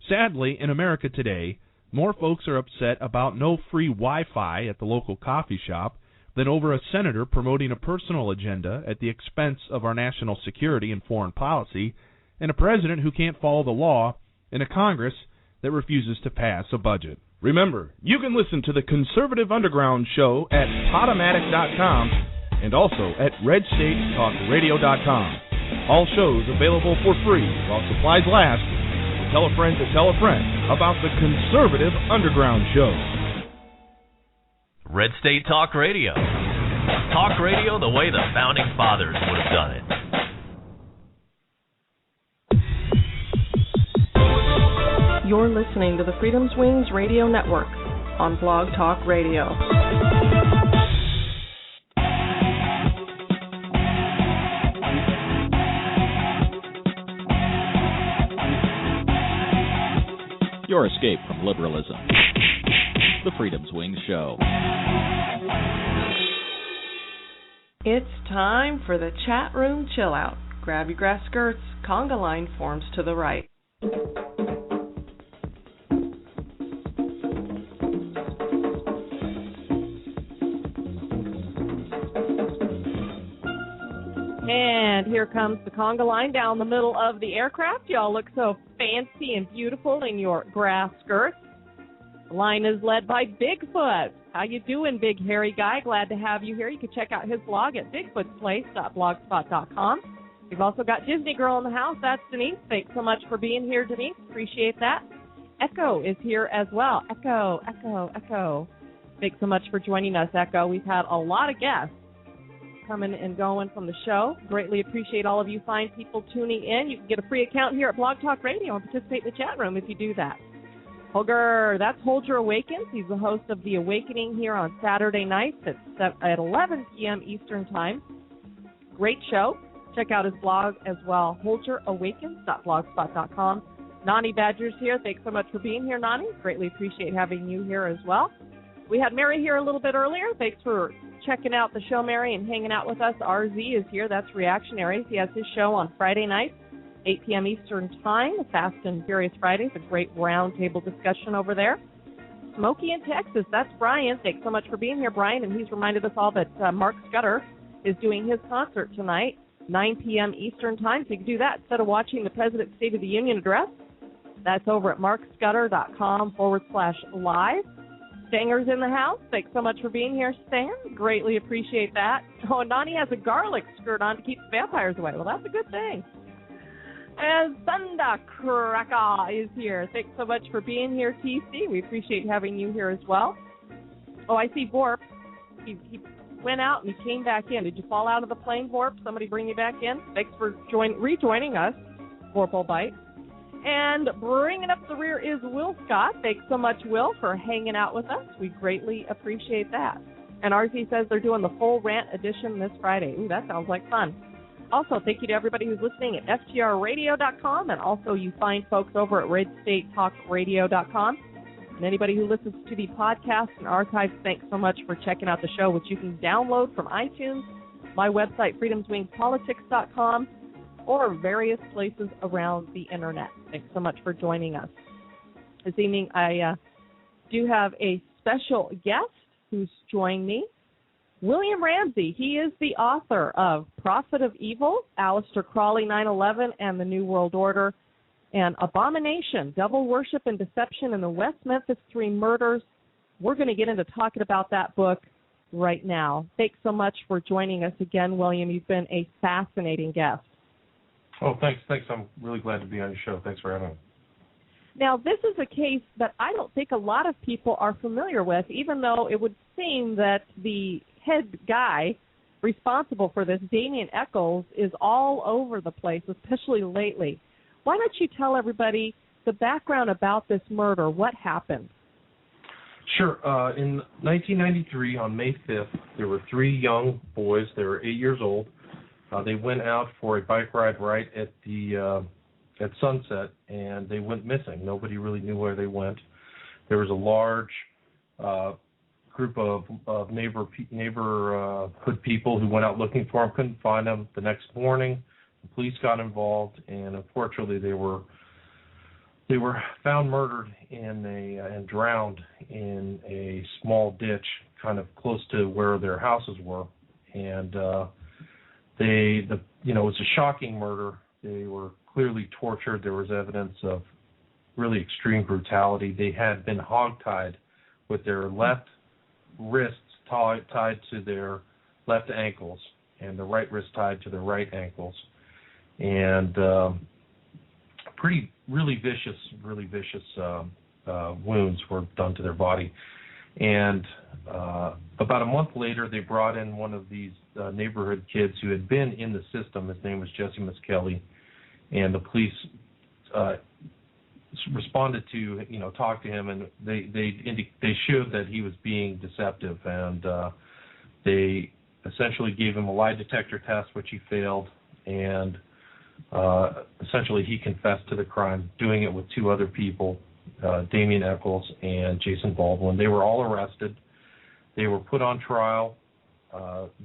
Sadly, in America today, more folks are upset about no free Wi-Fi at the local coffee shop than over a senator promoting a personal agenda at the expense of our national security and foreign policy, and a president who can't follow the law, and a Congress that refuses to pass a budget. Remember, you can listen to the Conservative Underground Show at Podomatic.com and also at RedStateTalkRadio.com. All shows available for free while supplies last. Tell a friend to tell a friend about the Conservative Underground Show. Red State Talk Radio. Talk radio the way the Founding Fathers would have done it. You're listening to the Freedomswings Radio Network on Blog Talk Radio. Your escape from liberalism. The Freedomswings Show. It's time for the chat room chill out. Grab your grass skirts. Conga line forms to the right. And here comes the conga line down the middle of the aircraft. Y'all look so fancy and beautiful in your grass skirts. The line is led by Bigfoot. How you doing, big hairy guy? Glad to have you here. You can check out his blog at bigfootsplace.blogspot.com. We've also got Disney Girl in the house. That's Denise. Thanks so much for being here, Denise. Appreciate that. Echo is here as well. Echo, Echo, Echo. Thanks so much for joining us, Echo. We've had a lot of guests coming and going from the show. Greatly appreciate all of you fine people tuning in. You can get a free account here at Blog Talk Radio and participate in the chat room if you do that. Holger, that's Holger Awakens. He's the host of The Awakening here on Saturday nights at 11 p.m. Eastern Time. Great show. Check out his blog as well, holgerawakens.blogspot.com. Nani Badger's here. Thanks so much for being here, Nani. Greatly appreciate having you here as well. We had Mary here a little bit earlier. Thanks for checking out the show, Mary, and hanging out with us. RZ is here. That's Reactionary. He has his show on Friday nights, 8 p.m. Eastern Time, Fast and Furious Fridays, a great roundtable discussion over there. Smokey in Texas, that's Brian. Thanks so much for being here, Brian. And he's reminded us all that Mark Scudder is doing his concert tonight, 9 p.m. Eastern Time. So you can do that instead of watching the President's State of the Union address. That's over at markscudder.com/live. Stanger's in the house. Thanks so much for being here, Stan. Greatly appreciate that. Oh, and Nani has a garlic skirt on to keep the vampires away. Well, that's a good thing. And Thundercracker is here. Thanks so much for being here, TC. We appreciate having you here as well. Oh, I see Vorp. He went out and he came back in. Did you fall out of the plane, Vorp? Somebody bring you back in? Thanks for rejoining us, Vorpal Bite. And bringing up the rear is Will Scott. Thanks so much, Will, for hanging out with us. We greatly appreciate that. And RZ says they're doing the full rant edition this Friday. Ooh, that sounds like fun. Also, thank you to everybody who's listening at FTRradio.com, and also you find folks over at RedStateTalkRadio.com. And anybody who listens to the podcast and archives, thanks so much for checking out the show, which you can download from iTunes, my website, freedomswingspolitics.com, or various places around the Internet. Thanks so much for joining us. This evening, I do have a special guest who's joined me, William Ramsey. He is the author of Prophet of Evil, Aleister Crowley, 9/11, and the New World Order, and Abomination, Devil Worship and Deception in the West Memphis 3 Murders. We're going to get into talking about that book right now. Thanks so much for joining us again, William. You've been a fascinating guest. Oh, thanks. I'm really glad to be on your show. Thanks for having me. Now, this is a case that I don't think a lot of people are familiar with, even though it would seem that the head guy responsible for this, Damien Echols, is all over the place, especially lately. Why don't you tell everybody the background about this murder? What happened? Sure. In 1993, on May 5th, there were 3 young boys. They were 8 years old. They went out for a bike ride right at sunset, and they went missing. Nobody really knew where they went. There was a large group of neighborhood people who went out looking for him, couldn't find him. The next morning, the police got involved, and unfortunately, they were found murdered and drowned in a small ditch, kind of close to where their houses were. And it was a shocking murder. They were clearly tortured. There was evidence of really extreme brutality. They had been hogtied with their left wrists tied to their left ankles and the right wrist tied to their right ankles. And really vicious wounds were done to their body. And about a month later, they brought in one of these neighborhood kids who had been in the system. His name was Jesse Miskelly, and the police responded to talk to him, and they showed that he was being deceptive, and they essentially gave him a lie detector test, which he failed, and essentially he confessed to the crime, doing it with two other people, Damien Eccles and Jason Baldwin. They were all arrested. They were put on trial.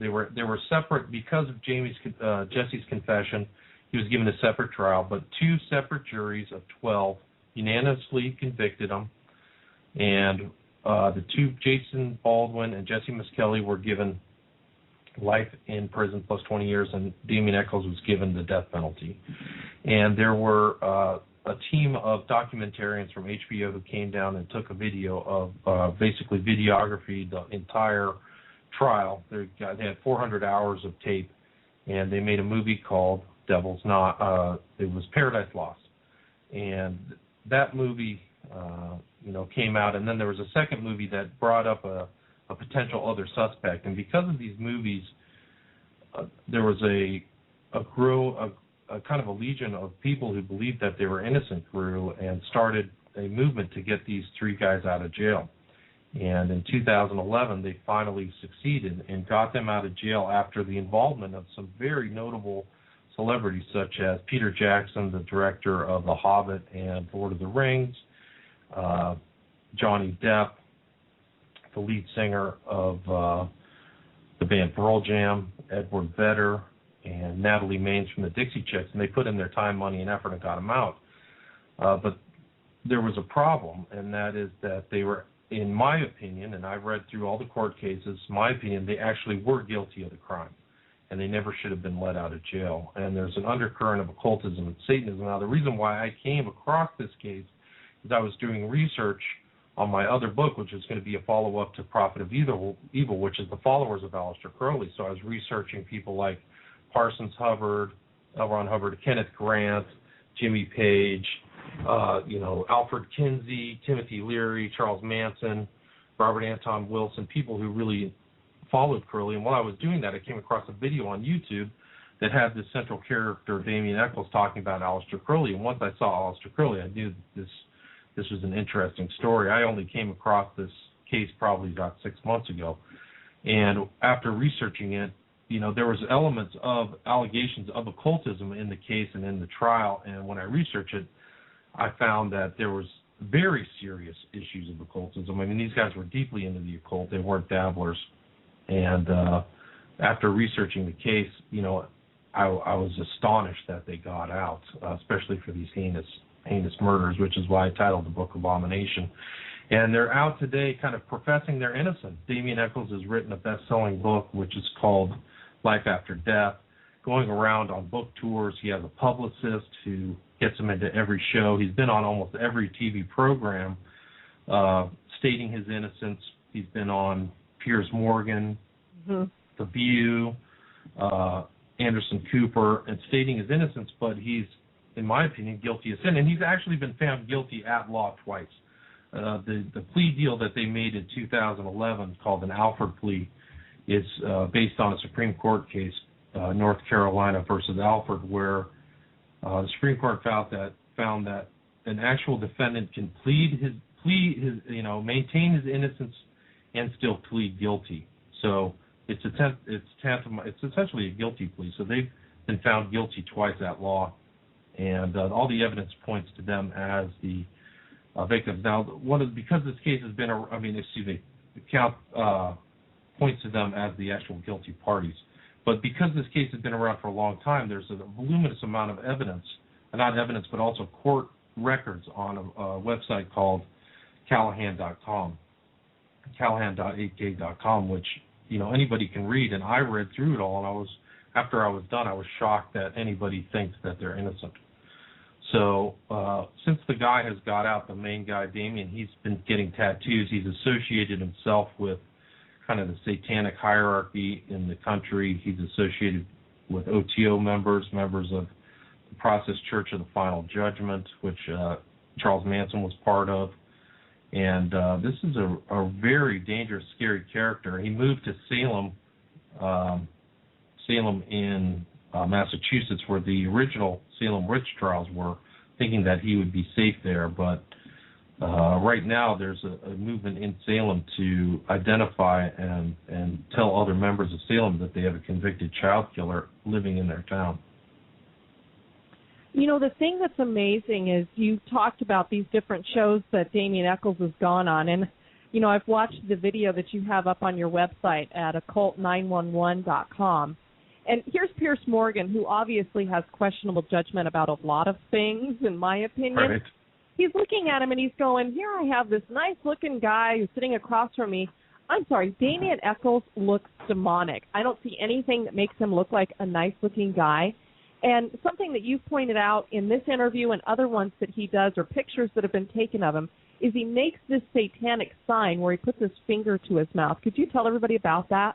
They were separate because of Jesse's confession. He was given a separate trial, but two separate juries of 12 unanimously convicted him, and the two, Jason Baldwin and Jesse Miskelly, were given life in prison plus 20 years, and Damien Eccles was given the death penalty. And there were a team of documentarians from HBO who came down and took a video of basically videography the entire trial. They had 400 hours of tape, and they made a movie called Devil's Knot. It was Paradise Lost, and that movie came out, and then there was a second movie that brought up a potential other suspect. And because of these movies, there was a kind of a legion of people who believed that they were innocent grew and started a movement to get these three guys out of jail. And in 2011, they finally succeeded and got them out of jail after the involvement of some very notable celebrities, such as Peter Jackson, the director of The Hobbit and Lord of the Rings, Johnny Depp, the lead singer of the band Pearl Jam, Edward Vedder, and Natalie Maines from the Dixie Chicks, and they put in their time, money, and effort and got them out. But there was a problem, and that is that they were, in my opinion, and I've read through all the court cases, my opinion, they actually were guilty of the crime, and they never should have been let out of jail. And there's an undercurrent of occultism and Satanism. Now, the reason why I came across this case is I was doing research on my other book, which is going to be a follow-up to Prophet of Evil, which is the followers of Aleister Crowley. So I was researching people like Parsons Hubbard, L. Ron Hubbard, Kenneth Grant, Jimmy Page, Alfred Kinsey, Timothy Leary, Charles Manson, Robert Anton Wilson, people who really followed Crowley. And while I was doing that, I came across a video on YouTube that had this central character, Damien Eccles, talking about Aleister Crowley. And once I saw Aleister Crowley, I knew this was an interesting story. I only came across this case probably about 6 months ago. And after researching it, there was elements of allegations of occultism in the case and in the trial. And when I researched it, I found that there was very serious issues of occultism. I mean, these guys were deeply into the occult. They weren't dabblers. And after researching the case, I was astonished that they got out, especially for these heinous murders, which is why I titled the book Abomination. And they're out today kind of professing their innocence. Damien Eccles has written a best-selling book, which is called Life After Death, going around on book tours. He has a publicist who gets him into every show. He's been on almost every TV program stating his innocence. He's been on Piers Morgan, The View, Anderson Cooper, and stating his innocence, but he's, in my opinion, guilty of sin. And he's actually been found guilty at law twice. The plea deal that they made in 2011, called an Alford plea, is based on a Supreme Court case, North Carolina versus Alford, where the Supreme Court found that an actual defendant can maintain his innocence and still plead guilty. So it's essentially a guilty plea. So they've been found guilty twice at law, and all the evidence points to them as the victims. Now, because this case has been, count points to them as the actual guilty parties. But because this case has been around for a long time, there's a voluminous amount of evidence, not evidence, but also court records on a website called Callahan.com, Callahan.8k.com, which anybody can read. And I read through it all, and after I was done, I was shocked that anybody thinks that they're innocent. So since the guy has got out, the main guy, Damien, he's been getting tattoos. He's associated himself with kind of the satanic hierarchy in the country. He's associated with OTO members of the Process Church of the Final Judgment, which Charles Manson was part of. And this is a very dangerous, scary character. He moved to Salem in Massachusetts, where the original Salem witch trials were, thinking that he would be safe there. But right now there's a movement in Salem to identify and tell other members of Salem that they have a convicted child killer living in their town. The thing that's amazing is you talked about these different shows that Damien Echols has gone on, and I've watched the video that you have up on your website at occult911.com. And here's Pierce Morgan, who obviously has questionable judgment about a lot of things, in my opinion. Right. He's looking at him and he's going, here I have this nice-looking guy who's sitting across from me. I'm sorry, Damien Echols looks demonic. I don't see anything that makes him look like a nice-looking guy. And something that you've pointed out in this interview and other ones that he does, or pictures that have been taken of him, is he makes this satanic sign where he puts his finger to his mouth. Could you tell everybody about that?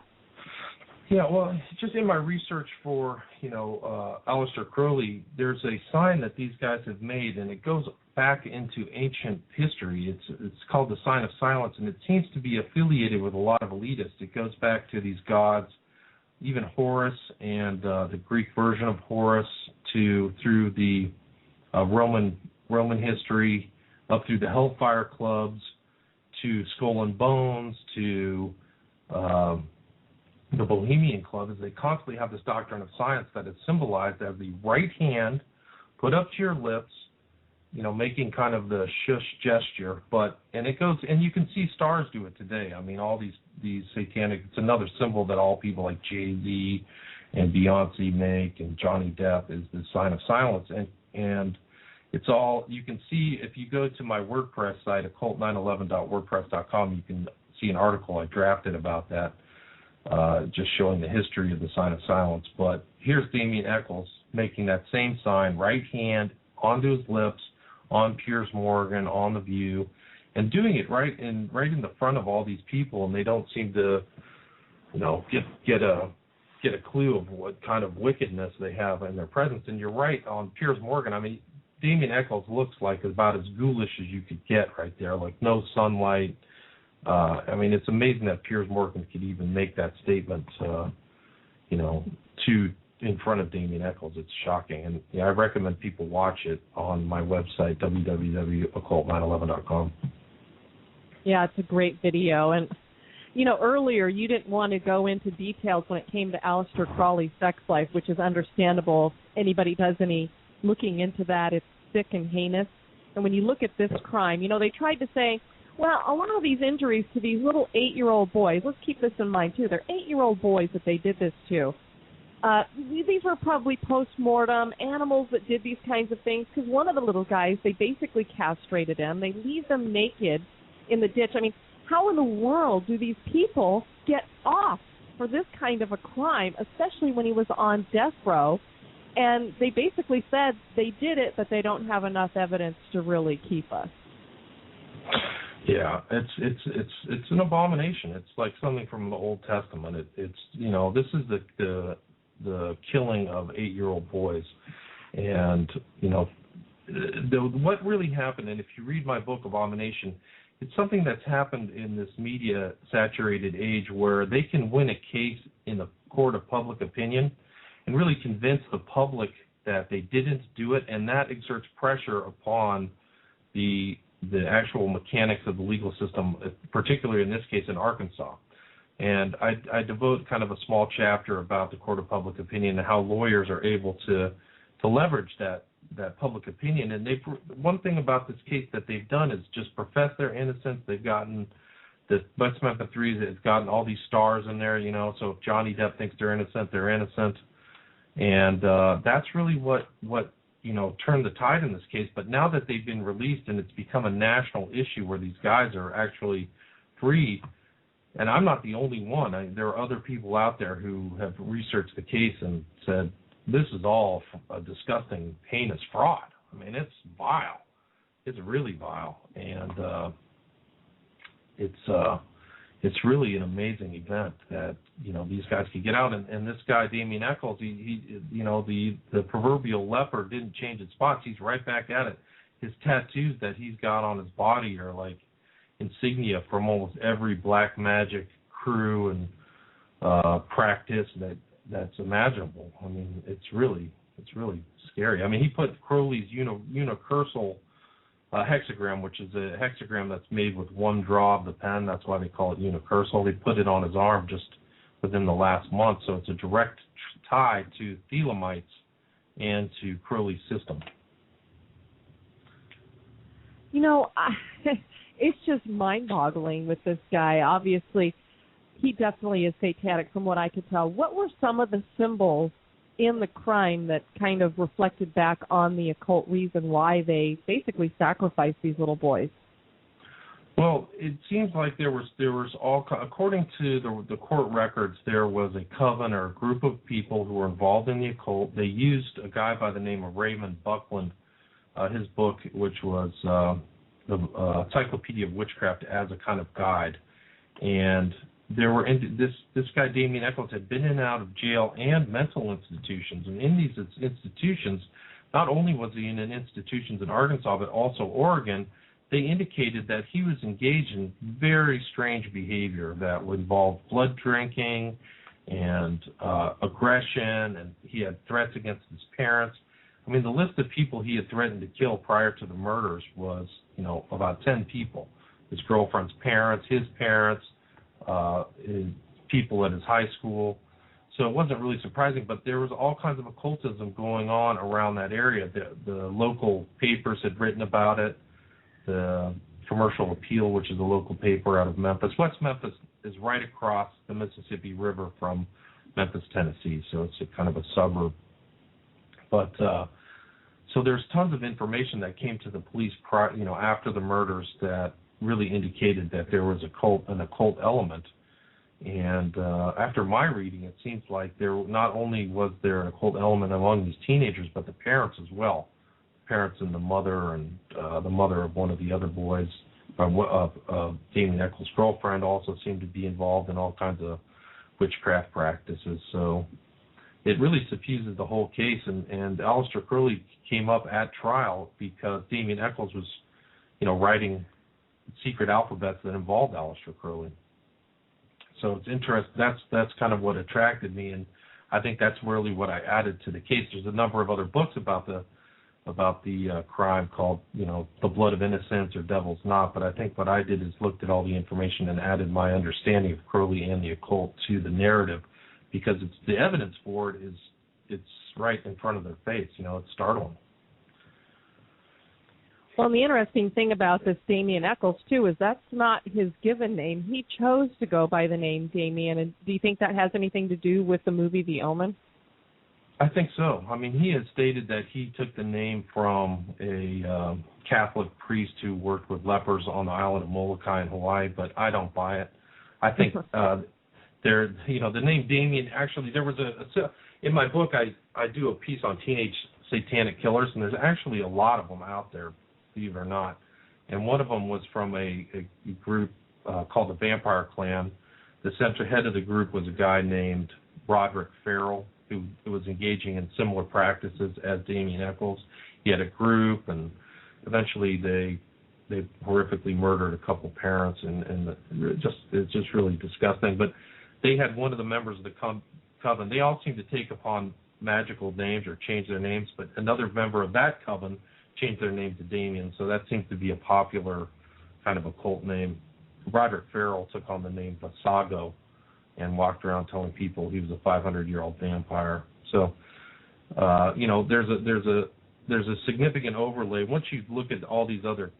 Yeah, well, just in my research for, Aleister Crowley, there's a sign that these guys have made, and it goes back into ancient history. It's called the Sign of Silence, and it seems to be affiliated with a lot of elitists. It goes back to these gods, even Horus and the Greek version of Horus, through the Roman history, up through the Hellfire Clubs, to Skull and Bones, to the Bohemian Club, is they constantly have this doctrine of science that is symbolized as the right hand put up to your lips, making kind of the shush gesture, and it goes, and you can see stars do it today. I mean, all these satanic, it's another symbol that all people like Jay-Z and Beyonce make, and Johnny Depp, is the Sign of Silence, and it's all, you can see, if you go to my WordPress site, occult911.wordpress.com, you can see an article I drafted about that, just showing the history of the Sign of Silence. But here's Damien Echols making that same sign, right hand onto his lips, on Piers Morgan, on The View, and doing it right in the front of all these people, and they don't seem to, get a clue of what kind of wickedness they have in their presence. And you're right on Piers Morgan. I mean, Damien Echols looks like about as ghoulish as you could get right there, like no sunlight. I mean, it's amazing that Piers Morgan could even make that statement, in front of Damien Echols. It's shocking. And I recommend people watch it on my website, www.occult911.com. Yeah, it's a great video. And, earlier you didn't want to go into details when it came to Aleister Crowley's sex life, which is understandable. If anybody does any looking into that, it's sick and heinous. And when you look at this crime, they tried to say, well, a lot of these injuries to these little 8-year-old boys, let's keep this in mind, too. They're 8-year-old boys that they did this to. These were probably post-mortem animals that did these kinds of things, because one of the little guys, they basically castrated him. They leave them naked in the ditch. I mean, how in the world do these people get off for this kind of a crime, especially when he was on death row? And they basically said they did it, but they don't have enough evidence to really keep us. Yeah, it's an abomination. It's like something from the Old Testament. This is the killing of 8-year-old boys, and what really happened. And if you read my book, Abomination, it's something that's happened in this media-saturated age where they can win a case in the court of public opinion and really convince the public that they didn't do it, and that exerts pressure upon the actual mechanics of the legal system, particularly in this case in Arkansas. And I devote kind of a small chapter about the court of public opinion and how lawyers are able to leverage that public opinion. And one thing about this case that they've done is just profess their innocence. They've gotten the West Memphis Threes has gotten all these stars in there, so if Johnny Depp thinks they're innocent. And that's really what turned the tide in this case. But now that they've been released and it's become a national issue where these guys are actually free, and I'm not the only one. There are other people out there who have researched the case and said, this is all a disgusting, heinous fraud. I mean, it's vile. It's really vile. And it's really an amazing event that, these guys could get out. And this guy, Damien Echols, the proverbial leper didn't change its spots. He's right back at it. His tattoos that he's got on his body are like insignia from almost every black magic crew and practice that's imaginable. I mean, it's really scary. I mean, he put Crowley's unicursal hexagram, which is a hexagram that's made with one draw of the pen. That's why they call it unicursal. They put it on his arm just within the last month, so it's a direct tie to Thelemites and to Crowley's system. It's just mind-boggling with this guy. Obviously, he definitely is satanic from what I could tell. What were some of the symbols in the crime that kind of reflected back on the occult reason why they basically sacrificed these little boys? Well, it seems like there was all, according to the court records, there was a coven or a group of people who were involved in the occult. They used a guy by the name of Raymond Buckland, his book, which was the Encyclopedia of Witchcraft, as a kind of guide. And there were this guy, Damien Echols, had been in and out of jail and mental institutions. And in these institutions, not only was he in institutions in Arkansas, but also Oregon, they indicated that he was engaged in very strange behavior that would involve blood drinking and aggression, and he had threats against his parents. I mean, the list of people he had threatened to kill prior to the murders was, about 10 people. His girlfriend's parents, his parents, people at his high school. So it wasn't really surprising, but there was all kinds of occultism going on around that area. The local papers had written about it. The Commercial Appeal, which is a local paper out of Memphis. West Memphis is right across the Mississippi River from Memphis, Tennessee, so it's a kind of a suburb. But so there's tons of information that came to the police, after the murders that really indicated that there was an occult element. And after my reading, it seems like not only was there an occult element among these teenagers, but the parents as well. Parents and the mother of one of the other boys, Damien Echols' girlfriend, also seemed to be involved in all kinds of witchcraft practices. So it really suffuses the whole case. And Aleister Crowley came up at trial because Damien Echols was, writing secret alphabets that involved Aleister Crowley. So it's interesting. That's kind of what attracted me, and I think that's really what I added to the case. There's a number of other books about the crime called, The Blood of Innocents or Devil's Knot, but I think what I did is looked at all the information and added my understanding of Crowley and the occult to the narrative, because the evidence for it it's right in front of their face. It's startling. Well, and the interesting thing about this Damien Echols, too, is that's not his given name. He chose to go by the name Damien. And do you think that has anything to do with the movie The Omen? I think so. I mean, he has stated that he took the name from a Catholic priest who worked with lepers on the island of Molokai in Hawaii, but I don't buy it. I think the name Damien, actually, there was in my book, I do a piece on teenage satanic killers, and there's actually a lot of them out there, believe it or not. And one of them was from a group called the Vampire Clan. The central head of the group was a guy named Roderick Farrell, who was engaging in similar practices as Damien Echols. He had a group, and eventually they horrifically murdered a couple parents, and it's just really disgusting. But they had one of the members of the coven. They all seemed to take upon magical names or change their names, but another member of that coven changed their name to Damien, so that seems to be a popular kind of occult name. Roderick Farrell took on the name Basago and walked around telling people he was a 500-year-old vampire. So, there's a significant overlay. Once you look at all these other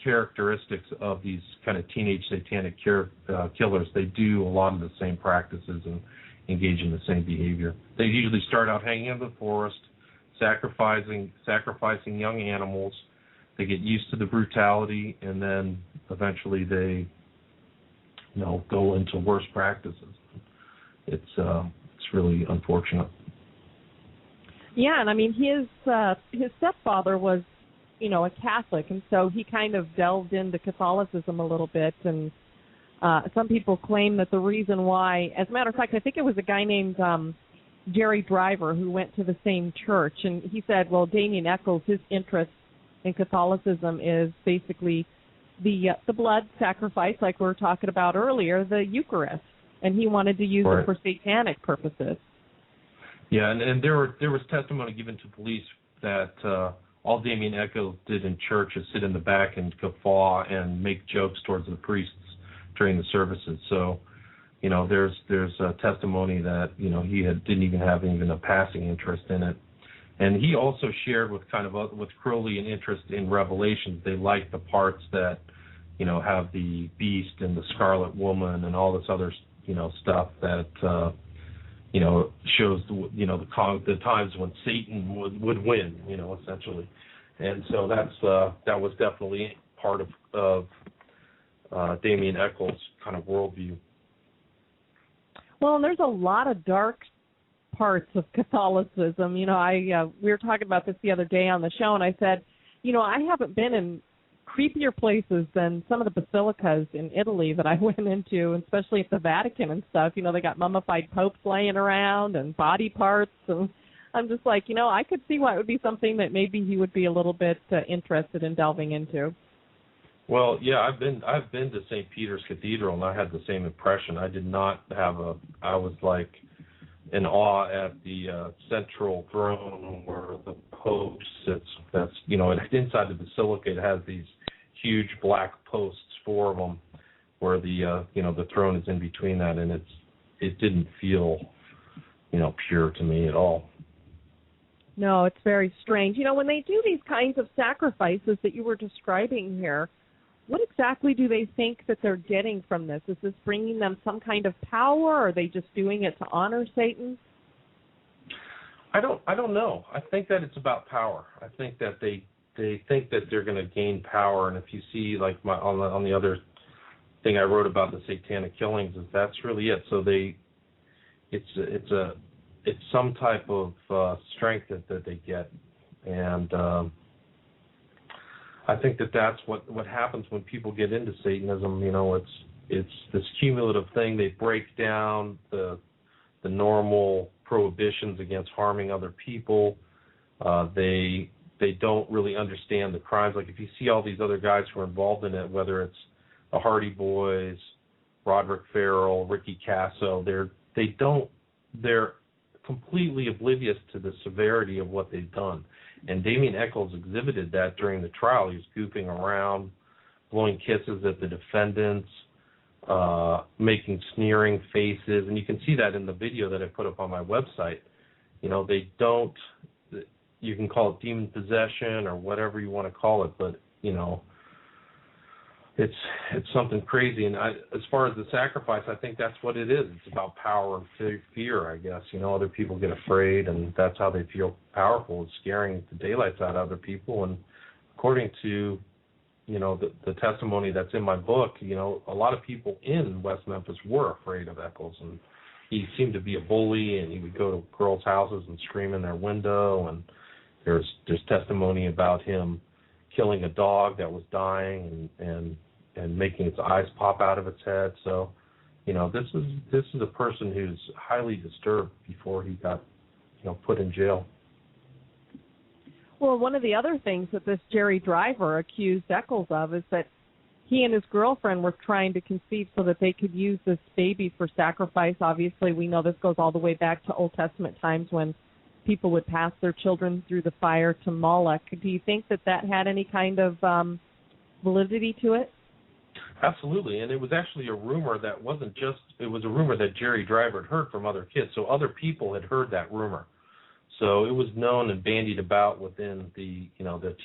characteristics of these kind of teenage satanic killers. They do a lot of the same practices and engage in the same behavior. They usually start out hanging in the forest, sacrificing young animals. They get used to the brutality, and then eventually they, go into worse practices. It's really unfortunate. Yeah, and I mean his stepfather was, a Catholic, and so he kind of delved into Catholicism a little bit, and some people claim that the reason why, as a matter of fact, I think it was a guy named Jerry Driver who went to the same church, and he said, well, Damien Echols, his interest in Catholicism is basically the blood sacrifice, like we were talking about earlier, the Eucharist, and he wanted to use it for satanic purposes. Yeah, and there was testimony given to police that all Damien Echols did in church is sit in the back and guffaw and make jokes towards the priests during the services. So, there's a testimony that he didn't even have a passing interest in it. And he also shared with with Crowley an interest in Revelations. They like the parts that have the beast and the Scarlet Woman and all this other stuff that shows the times when Satan would win, essentially. And so that was definitely part of Damien Echols' kind of worldview. Well, and there's a lot of dark parts of Catholicism. We were talking about this the other day on the show, and I said, I haven't been in creepier places than some of the basilicas in Italy that I went into, especially at the Vatican and stuff. They got mummified popes laying around and body parts, and I'm just like, I could see why it would be something that maybe he would be a little bit interested in delving into. Well, yeah, I've been to St. Peter's Cathedral, and I had the same impression. I did not have I was like in awe at the central throne where the Pope sits. That's inside the basilica, it has these huge black posts, 4 of them, where the throne is in between that, and it didn't feel pure to me at all. No, it's very strange. When they do these kinds of sacrifices that you were describing here, what exactly do they think that they're getting from this? Is this bringing them some kind of power, or are they just doing it to honor Satan? I don't know. I think that it's about power. I think that they think that they're going to gain power, and if you see like on the other thing I wrote about the satanic killings, that's really it. So it's some type of strength that they get, and I think that's what happens when people get into Satanism. It's this cumulative thing. They break down the normal prohibitions against harming other people. They don't really understand the crimes. Like if you see all these other guys who are involved in it, whether it's the Hardy Boys, Roderick Farrell, Ricky Casso, they're completely oblivious to the severity of what they've done. And Damien Echols exhibited that during the trial. He was goofing around, blowing kisses at the defendants, making sneering faces, and you can see that in the video that I put up on my website. You can call it demon possession or whatever you want to call it, but it's something crazy. And as far as the sacrifice, I think that's what it is. It's about power and fear, I guess. Other people get afraid, and that's how they feel powerful. It's scaring the daylights out of other people. And according to the testimony that's in my book, a lot of people in West Memphis were afraid of Echols, and he seemed to be a bully, and he would go to girls' houses and scream in their window, and there's testimony about him killing a dog that was dying and making its eyes pop out of its head. So, this is a person who's highly disturbed before he got, put in jail. Well, one of the other things that this Jerry Driver accused Echols of is that he and his girlfriend were trying to conceive so that they could use this baby for sacrifice. Obviously, we know this goes all the way back to Old Testament times when people would pass their children through the fire to Moloch. Do you think that had any kind of validity to it? Absolutely, and it was actually a rumor that it was a rumor that Jerry Driver had heard from other kids, so other people had heard that rumor. So it was known and bandied about within the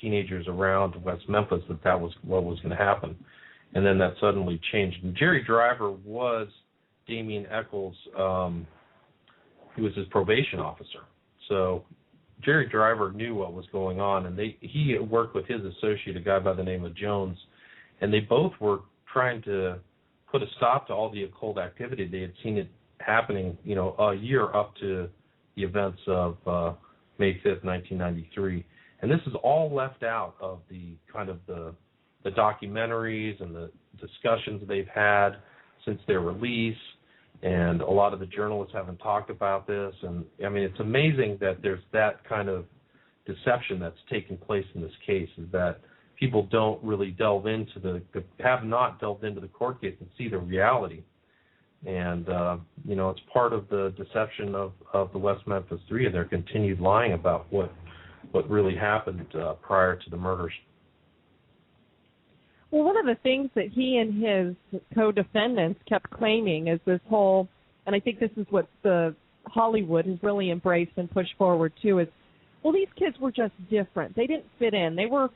teenagers around West Memphis that was what was going to happen. And then that suddenly changed. And Jerry Driver was Damien Eccles, he was his probation officer. So Jerry Driver knew what was going on, and he worked with his associate, a guy by the name of Jones, and they both were trying to put a stop to all the occult activity. They had seen it happening, a year up to the events of May 5th, 1993. And this is all left out of the kind of the documentaries and the discussions they've had since their release. And a lot of the journalists haven't talked about this. And, I mean, it's amazing that there's that kind of deception that's taking place in this case, is that people don't really delve into have not delved into the court case and see the reality. And, it's part of the deception of the West Memphis Three and their continued lying about what really happened prior to the murders. Well, one of the things that he and his co-defendants kept claiming is this whole, and I think this is what the Hollywood has really embraced and pushed forward too, is, well, these kids were just different. They didn't fit in. They were,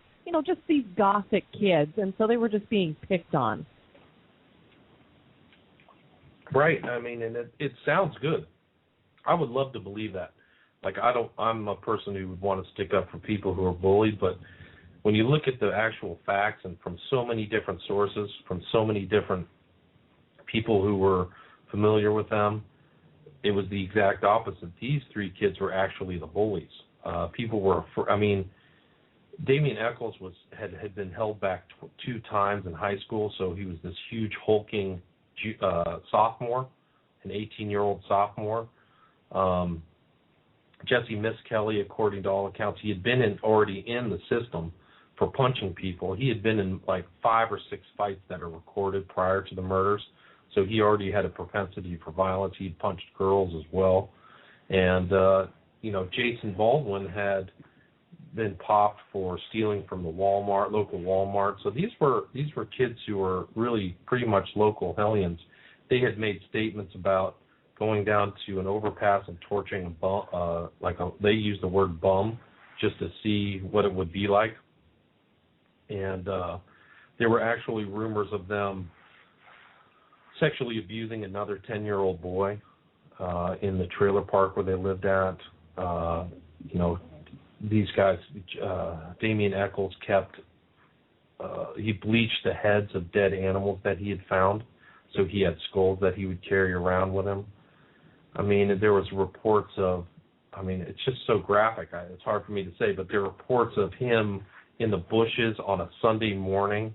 just these gothic kids, and so they were just being picked on. Right. I mean, and it sounds good. I would love to believe that. Like, I'm a person who would want to stick up for people who are bullied, but when you look at the actual facts and from so many different sources, from so many different people who were familiar with them, it was the exact opposite. These three kids were actually the bullies. Damien Eccles had been held back two times in high school, so he was this huge hulking sophomore, an 18-year-old sophomore. Jesse Miskelly, according to all accounts, he had been already in the system for punching people. He had been in like 5 or 6 fights that are recorded prior to the murders, so he already had a propensity for violence. He'd punched girls as well. And, Jason Baldwin had been popped for stealing from the local Walmart. So these were kids who were really pretty much local hellions. They had made statements about going down to an overpass and torching a bum, they used the word bum, just to see what it would be like. And there were actually rumors of them sexually abusing another 10-year-old boy in the trailer park where they lived at. These guys, Damien Eccles he bleached the heads of dead animals that he had found, so he had skulls that he would carry around with him. I mean, there was reports of, it's just so graphic, it's hard for me to say, but there were reports of him in the bushes on a Sunday morning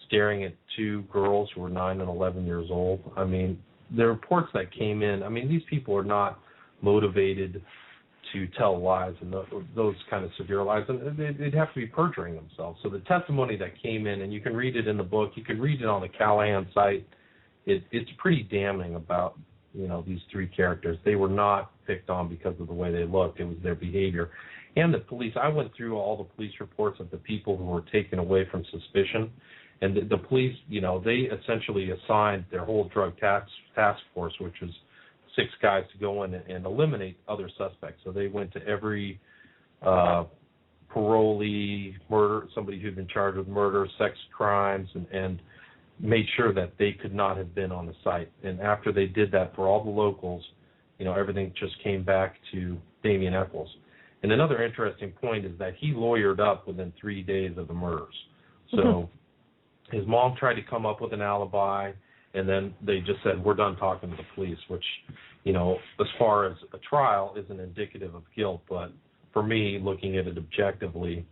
staring at 2 girls who were 9 and 11 years old. I mean, the reports that came in, these people are not motivated to tell lies and those kind of severe lies, and they'd have to be perjuring themselves. So the testimony that came in, and you can read it in the book, you can read it on the Callahan site, it's pretty damning about, these 3 characters. They were not picked on because of the way they looked. It was their behavior. And the police, I went through all the police reports of the people who were taken away from suspicion, and the police, they essentially assigned their whole drug task force, which was 6 guys, to go in and eliminate other suspects. So they went to every parolee, murder, somebody who'd been charged with murder, sex crimes, and made sure that they could not have been on the site. And after they did that for all the locals, everything just came back to Damien Eccles. And another interesting point is that he lawyered up within 3 days of the murders. So his mom tried to come up with an alibi, and then they just said, we're done talking to the police, which, as far as a trial, isn't indicative of guilt. But for me, looking at it objectively,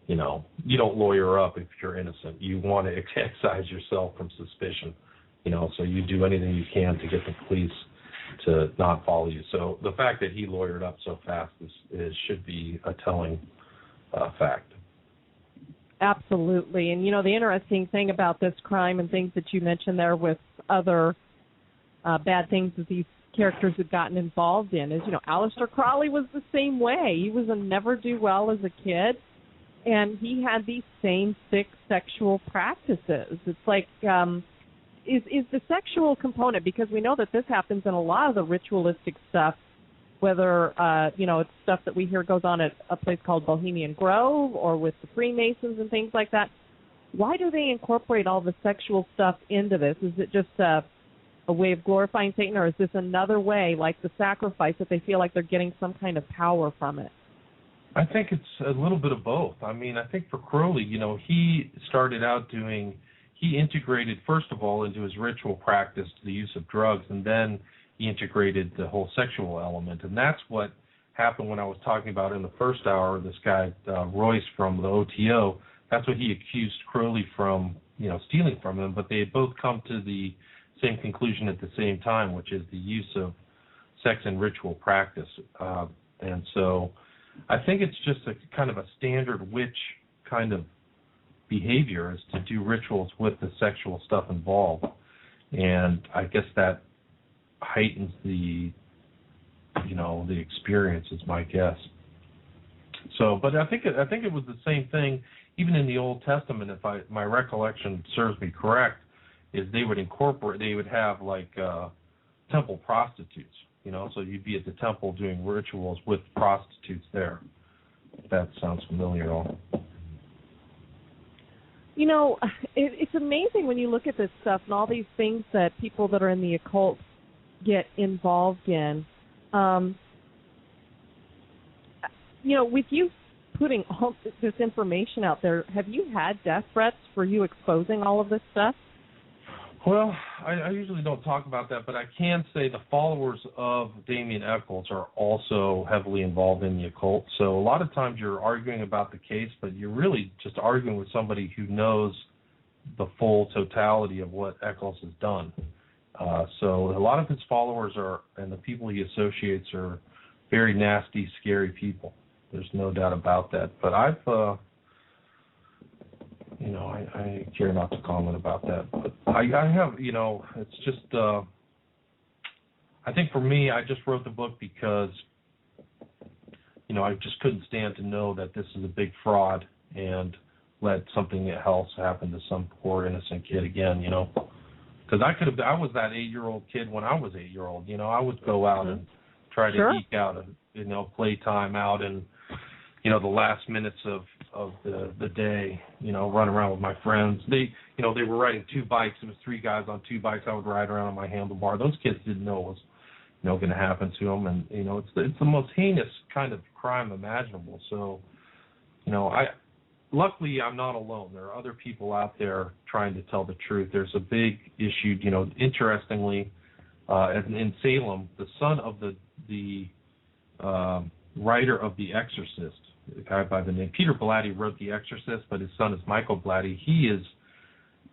you don't lawyer up if you're innocent. You want to excise yourself from suspicion, so you do anything you can to get the police to not follow you. So the fact that he lawyered up so fast should be a telling fact. Absolutely. And, the interesting thing about this crime and things that you mentioned there with other bad things that these characters have gotten involved in is, Aleister Crowley was the same way. He was a never-do-well as a kid, and he had these same sick sexual practices. It's like, is the sexual component, because we know that this happens in a lot of the ritualistic stuff, whether, it's stuff that we hear goes on at a place called Bohemian Grove or with the Freemasons and things like that. Why do they incorporate all the sexual stuff into this? Is it just a way of glorifying Satan, or is this another way, like the sacrifice, that they feel like they're getting some kind of power from it? I think it's a little bit of both. I mean, I think for Crowley, he started out he integrated, first of all, into his ritual practice the use of drugs, and then he integrated the whole sexual element. And that's what happened when I was talking about in the first hour, this guy, Royce from the OTO. That's what he accused Crowley from, stealing from him, but they had both come to the same conclusion at the same time, which is the use of sex and ritual practice. And so I think it's just a kind of a standard witch kind of behavior is to do rituals with the sexual stuff involved. And I guess that heightens the experience is my guess. So, but I think it was the same thing even in the Old Testament, if my recollection serves me correct, is they would have like temple prostitutes, so you'd be at the temple doing rituals with prostitutes there. If that sounds familiar at all. It's amazing when you look at this stuff and all these things that people that are in the occult get involved in. With you putting all this information out there, have you had death threats for you exposing all of this stuff? Well, I usually don't talk about that, but I can say the followers of Damien Eccles are also heavily involved in the occult. So a lot of times you're arguing about the case, but you're really just arguing with somebody who knows the full totality of what Eccles has done. So a lot of his followers and the people he associates are very nasty, scary people. There's no doubt about that. But I care not to comment about that. But I have, it's just, I think for me, I just wrote the book because, I just couldn't stand to know that this is a big fraud and let something else happen to some poor innocent kid again, Because I was that 8-year-old kid when I was 8-year-old. I would go out and try to eke out, play time out and, the last minutes of the day, run around with my friends. They were riding 2 bikes. It was 3 guys on 2 bikes. I would ride around on my handlebar. Those kids didn't know what was, going to happen to them. And, it's the most heinous kind of crime imaginable. So, luckily I'm not alone. There are other people out there trying to tell the truth. There's a big issue, interestingly, in Salem, the son of the writer of The Exorcist, a guy by the name Peter Blatty wrote The Exorcist, but his son is Michael Blatty. He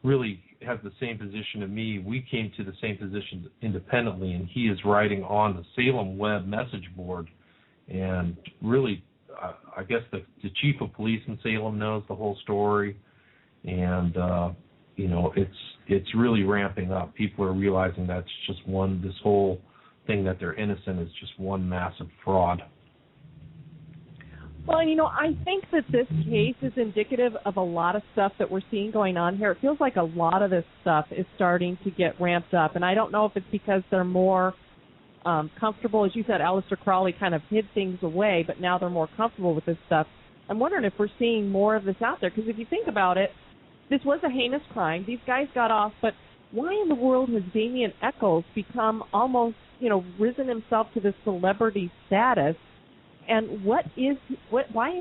really has the same position as me. We came to the same position independently, and he is writing on the Salem web message board. And really, I guess the chief of police in Salem knows the whole story, and it's really ramping up. People are realizing that's just this whole thing that they're innocent is just one massive fraud. Well, I think that this case is indicative of a lot of stuff that we're seeing going on here. It feels like a lot of this stuff is starting to get ramped up, and I don't know if it's because they're more comfortable. As you said, Aleister Crowley kind of hid things away, but now they're more comfortable with this stuff. I'm wondering if we're seeing more of this out there, because if you think about it, this was a heinous crime. These guys got off, but why in the world has Damien Eccles become almost, risen himself to this celebrity status? And why is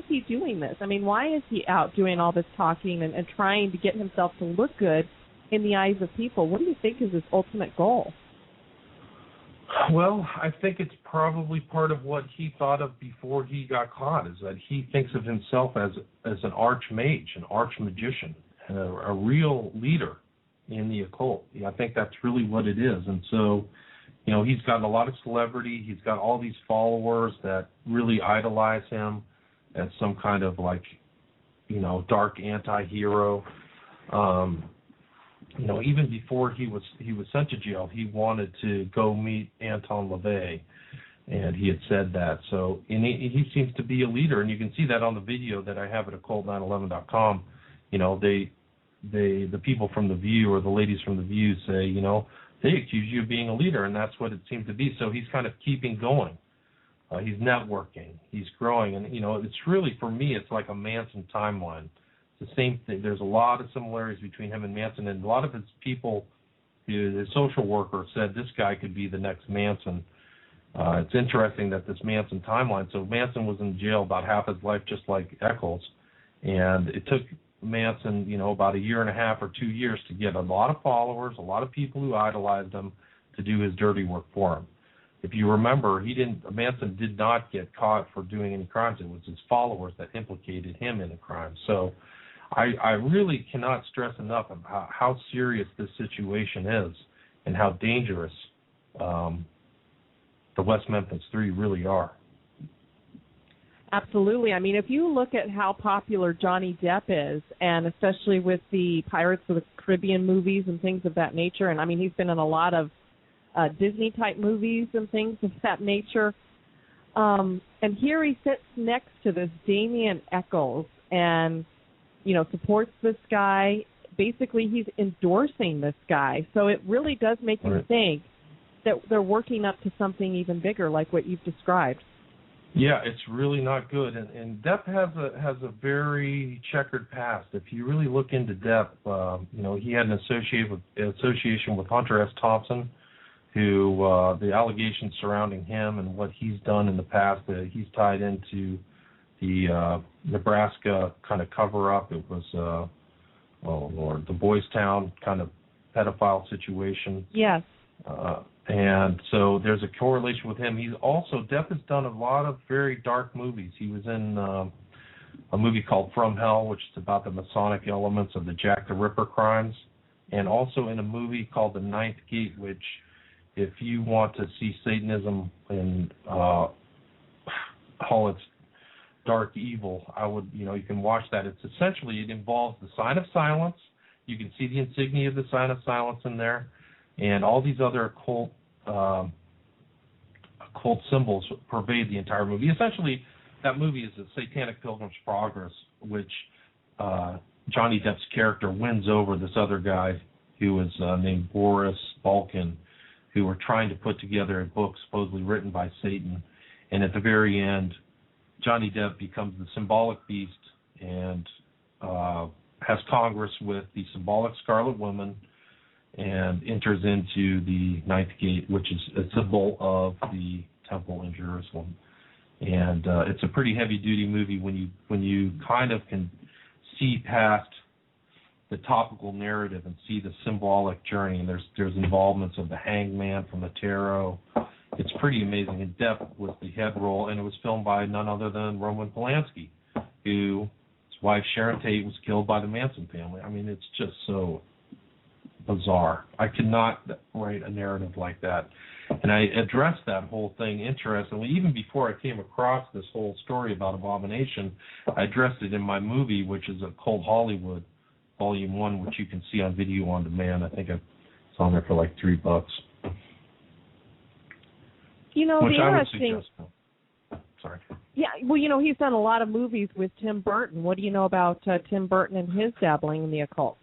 he doing this? I mean, why is he out doing all this talking and trying to get himself to look good in the eyes of people? What do you think is his ultimate goal? Well, I think it's probably part of what he thought of before he got caught, is that he thinks of himself as an archmage, an archmagician, and a real leader in the occult. I think that's really what it is. And so, he's got a lot of celebrity. He's got all these followers that really idolize him as some kind of dark anti-hero. Even before he was sent to jail, he wanted to go meet Anton LaVey, and he had said that. So he seems to be a leader, and you can see that on the video that I have at occult911.com. The people from The View, or the ladies from The View, say, they accuse you of being a leader, and that's what it seemed to be. So he's kind of keeping going. He's networking. He's growing. And, it's really, for me, it's like a Manson timeline. It's the same thing. There's a lot of similarities between him and Manson. And a lot of his people, his social worker, said this guy could be the next Manson. It's interesting that this Manson timeline, so Manson was in jail about half his life, just like Eccles. And it took Manson, about a year and a half or 2 years to get a lot of followers, a lot of people who idolized him to do his dirty work for him. If you remember, Manson did not get caught for doing any crimes. It was his followers that implicated him in a crime. So I really cannot stress enough about how serious this situation is and how dangerous the West Memphis Three really are. Absolutely. I mean, if you look at how popular Johnny Depp is, and especially with the Pirates of the Caribbean movies and things of that nature, and I mean, he's been in a lot of Disney-type movies and things of that nature. And here he sits next to this Damien Eccles and, supports this guy. Basically, he's endorsing this guy. So it really does make you think that they're working up to something even bigger, like what you've described. Yeah, it's really not good. And Depp has a very checkered past. If you really look into Depp, he had an association with Hunter S. Thompson, who the allegations surrounding him and what he's done in the past, he's tied into the Nebraska kind of cover-up. It was, the Boys Town kind of pedophile situation. Yes. And so there's a correlation with him. Depp has done a lot of very dark movies. He was in a movie called From Hell, which is about the Masonic elements of the Jack the Ripper crimes, and also in a movie called The Ninth Gate, which, if you want to see Satanism in all its dark evil, I would, you can watch that. It's essentially, it involves the sign of silence. You can see the insignia of the sign of silence in there, and all these other occult symbols pervade the entire movie. Essentially, that movie is a Satanic Pilgrim's Progress, which Johnny Depp's character wins over this other guy who was named Boris Balkan, who were trying to put together a book supposedly written by Satan. And at the very end, Johnny Depp becomes the symbolic beast and has Congress with the symbolic Scarlet Woman and enters into the Ninth Gate, which is a symbol of the temple in Jerusalem. And it's a pretty heavy-duty movie when you kind of can see past the topical narrative and see the symbolic journey. And there's involvements of the Hangman from the Tarot. It's pretty amazing. And Depp was the head role, and it was filmed by none other than Roman Polanski, whose wife Sharon Tate was killed by the Manson family. I mean, it's just so bizarre. I could not write a narrative like that. And I addressed that whole thing interestingly. Even before I came across this whole story about Abomination, I addressed it in my movie, which is Occult Hollywood, Volume 1, which you can see on video on demand. I think it's on there for like $3. The interesting... Sorry. Yeah, well, he's done a lot of movies with Tim Burton. What do you know about Tim Burton and his dabbling in the occult?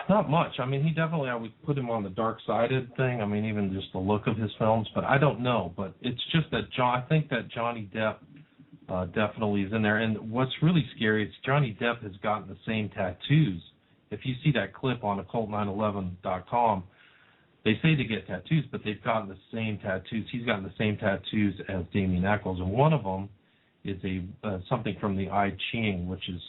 Not much. I mean, I would put him on the dark-sided thing. I mean, even just the look of his films. But I don't know. But it's just that I think that Johnny Depp definitely is in there. And what's really scary is Johnny Depp has gotten the same tattoos. If you see that clip on occult911.com, they say to get tattoos, but they've gotten the same tattoos. He's gotten the same tattoos as Damien Eccles, and one of them is something from the I Ching, which is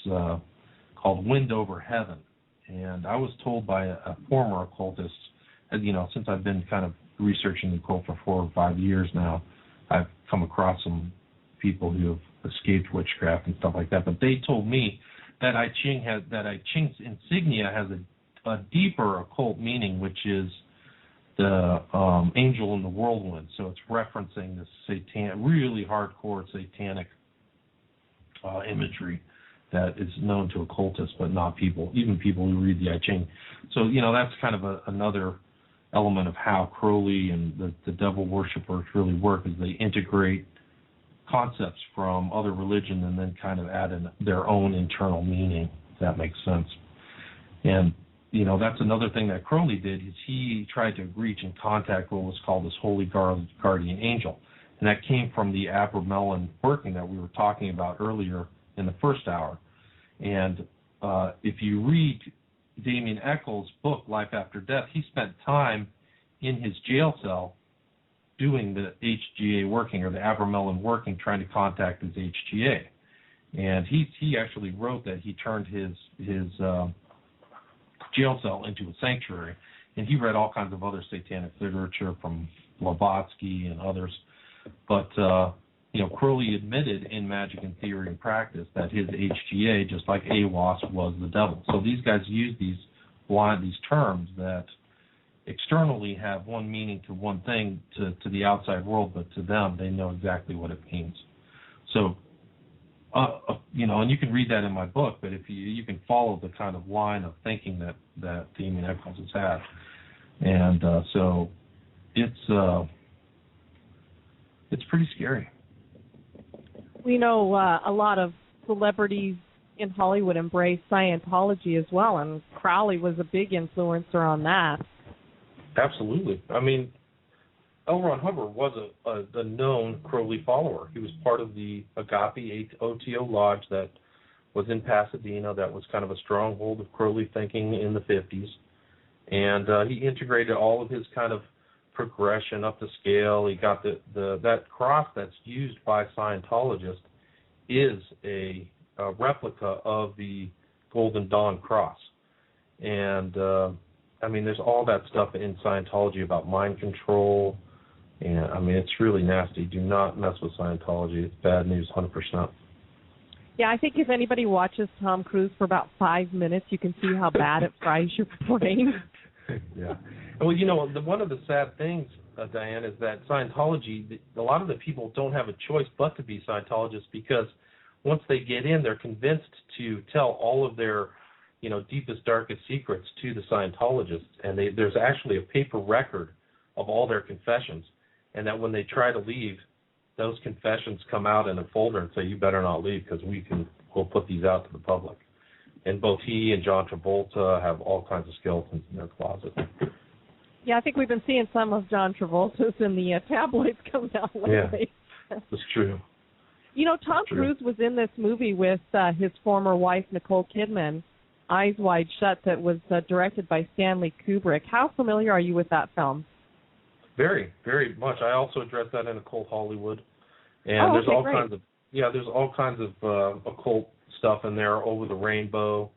called Wind Over Heaven. And I was told by a former occultist, since I've been kind of researching the occult for 4 or 5 years now, I've come across some people who have escaped witchcraft and stuff like that. But they told me that I Ching's insignia has a deeper occult meaning, which is the angel in the whirlwind. So it's referencing this really hardcore satanic imagery that is known to occultists, but not even people who read the I Ching. So, that's kind of another element of how Crowley and the devil worshippers really work, is they integrate concepts from other religion and then kind of add in their own internal meaning, if that makes sense. And, that's another thing that Crowley did, is he tried to reach and contact what was called this holy guardian angel. And that came from the Abramelin working that we were talking about earlier in the first hour. And if you read Damien Eccles' book, Life After Death, he spent time in his jail cell doing the HGA working, or the Abramelin working, trying to contact his HGA. And he actually wrote that he turned his jail cell into a sanctuary. And he read all kinds of other satanic literature from Blavatsky and others. But, Crowley admitted in Magic and Theory and Practice that his HGA, just like AWAS, was the devil. So these guys use these terms that externally have one meaning to one thing to the outside world, but to them, they know exactly what it means. So, and you can read that in my book, but if you can follow the kind of line of thinking that Damien Eccles has had. And so it's pretty scary. We know a lot of celebrities in Hollywood embrace Scientology as well, and Crowley was a big influencer on that. Absolutely. I mean, L. Ron Hubbard was a known Crowley follower. He was part of the Agape OTO Lodge that was in Pasadena, that was kind of a stronghold of Crowley thinking in the 50s. And he integrated all of his kind of progression up the scale. He got that cross that's used by Scientologists is a replica of the Golden Dawn cross. And, there's all that stuff in Scientology about mind control. And, it's really nasty. Do not mess with Scientology. It's bad news, 100%. Yeah, I think if anybody watches Tom Cruise for about 5 minutes, you can see how bad it fries your brain. Yeah. Well, one of the sad things, Diane, is that Scientology, a lot of the people don't have a choice but to be Scientologists, because once they get in, they're convinced to tell all of their, deepest, darkest secrets to the Scientologists. And there's actually a paper record of all their confessions. And that when they try to leave, those confessions come out in a folder and say, you better not leave, because we'll put these out to the public. And both he and John Travolta have all kinds of skeletons in their closet. Yeah, I think we've been seeing some of John Travolta's in the tabloids coming out lately. Yeah, that's true. Tom Cruise was in this movie with his former wife, Nicole Kidman, Eyes Wide Shut, that was directed by Stanley Kubrick. How familiar are you with that film? Very, very much. I also addressed that in Occult Hollywood. And there's all kinds of occult stuff in there, Over the Rainbow,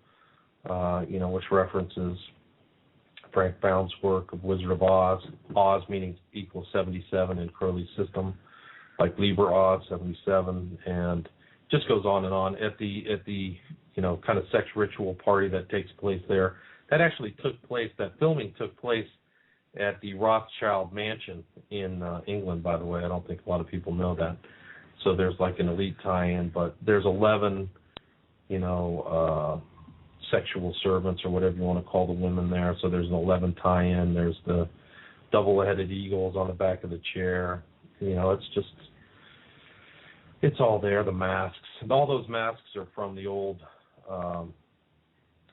which references Frank Bound's work of Wizard of Oz. Oz meaning equals 77 in Crowley's system, like Liber Oz 77, and just goes on and on. At the kind of sex ritual party that takes place there, that filming took place at the Rothschild Mansion in England, by the way. I don't think a lot of people know that. So there's like an elite tie-in, but there's 11, sexual servants or whatever you want to call the women there. So there's an 11 tie-in. There's the double-headed eagles on the back of the chair. It's all there, the masks. And all those masks are from the old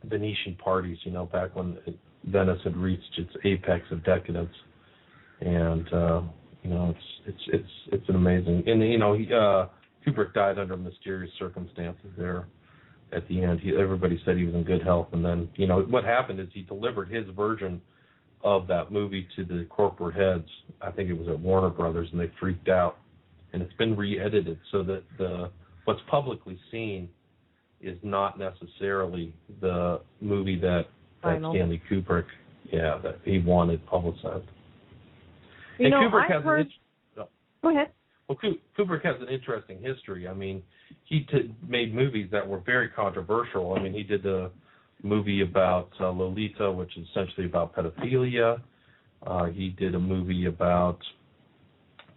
Venetian parties, back when Venice had reached its apex of decadence. And, it's an amazing. And, Kubrick died under mysterious circumstances there at the end. Everybody said he was in good health. And then, what happened is he delivered his version of that movie to the corporate heads. I think it was at Warner Brothers, and they freaked out. And it's been re-edited so that what's publicly seen is not necessarily the movie that Stanley Kubrick, that he wanted publicized. Kubrick has Go ahead. Well, Kubrick has an interesting history. He made movies that were very controversial. He did a movie about Lolita, which is essentially about pedophilia. He did a movie about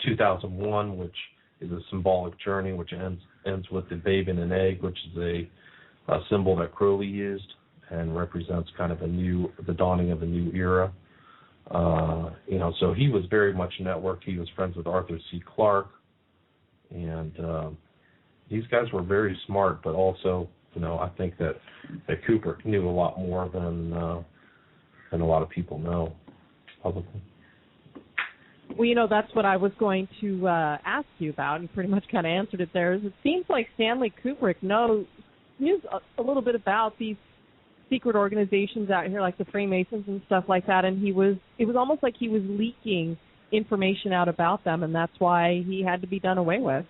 2001, which is a symbolic journey, which ends with the babe in an egg, which is a symbol that Crowley used and represents kind of the dawning of a new era. So he was very much networked. He was friends with Arthur C. Clarke, and these guys were very smart, but also, I think that Kubrick knew a lot more than a lot of people know publicly. Well, that's what I was going to ask you about. You pretty much kind of answered it there. It seems like Stanley Kubrick knew a little bit about these secret organizations out here, like the Freemasons and stuff like that, and it was almost like he was leaking information out about them, and that's why he had to be done away with.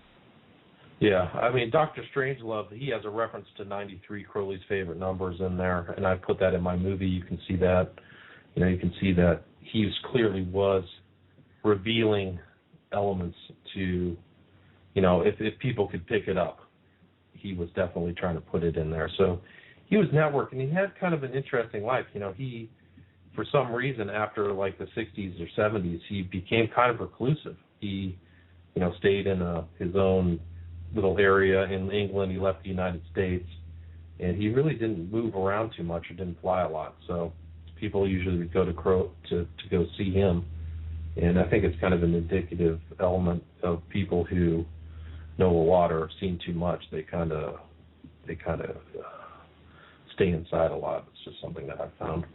Yeah, I mean, Dr. Strangelove, he has a reference to 93, Crowley's favorite numbers in there, and I put that in my movie. You can see that. You can see that he clearly was revealing elements to, if people could pick it up, he was definitely trying to put it in there. So he was networking. He had kind of an interesting life. He, for some reason, after like the 60s or 70s, he became kind of reclusive. He, stayed in his own little area in England. He left the United States, and he really didn't move around too much or didn't fly a lot. So people usually would go to go see him, and I think it's kind of an indicative element of people who know a lot or have seen too much. They kind of stay inside a lot. It's just something that I've found.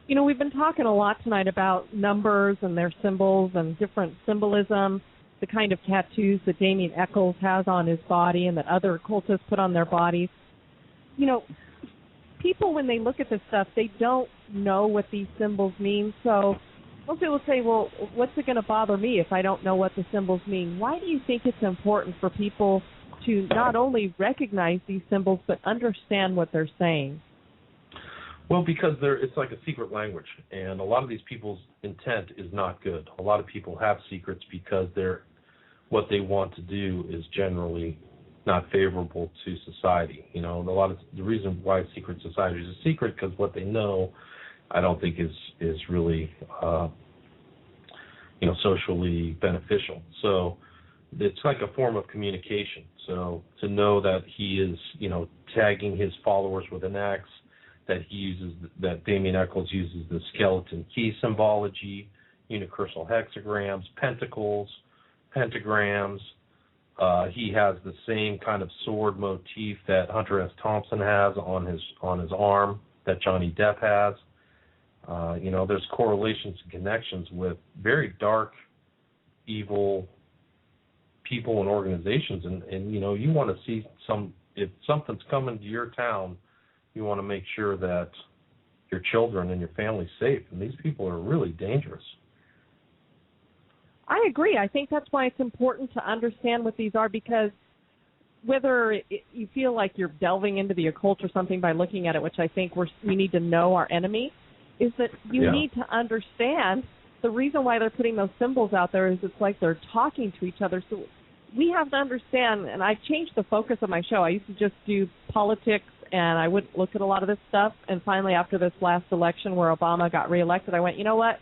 We've been talking a lot tonight about numbers and their symbols and different symbolism, the kind of tattoos that Damien Eccles has on his body and that other occultists put on their bodies. People, when they look at this stuff, they don't know what these symbols mean. So most people say, well, what's it going to bother me if I don't know what the symbols mean? Why do you think it's important for people to not only recognize these symbols but understand what they're saying? Well, because it's like a secret language, and a lot of these people's intent is not good. A lot of people have secrets because what they want to do is generally not favorable to society. The reason why secret society is a secret because what they know, I don't think is really socially beneficial. So it's like a form of communication. So to know that he is tagging his followers with an X, that Damien Eccles uses the skeleton key symbology, unicursal hexagrams, pentacles, pentagrams. He has the same kind of sword motif that Hunter S. Thompson has on his arm, that Johnny Depp has. There's correlations and connections with very dark, evil people and organizations, and you want to see if something's coming to your town, you want to make sure that your children and your family's safe, and these people are really dangerous. I agree. I think that's why it's important to understand what these are, because whether you feel like you're delving into the occult or something by looking at it, which I think we need to know our enemy, is that you need to understand the reason why they're putting those symbols out there is it's like they're talking to each other. So we have to understand, and I've changed the focus of my show. I used to just do politics, and I wouldn't look at a lot of this stuff. And finally, after this last election where Obama got reelected, I went, you know what?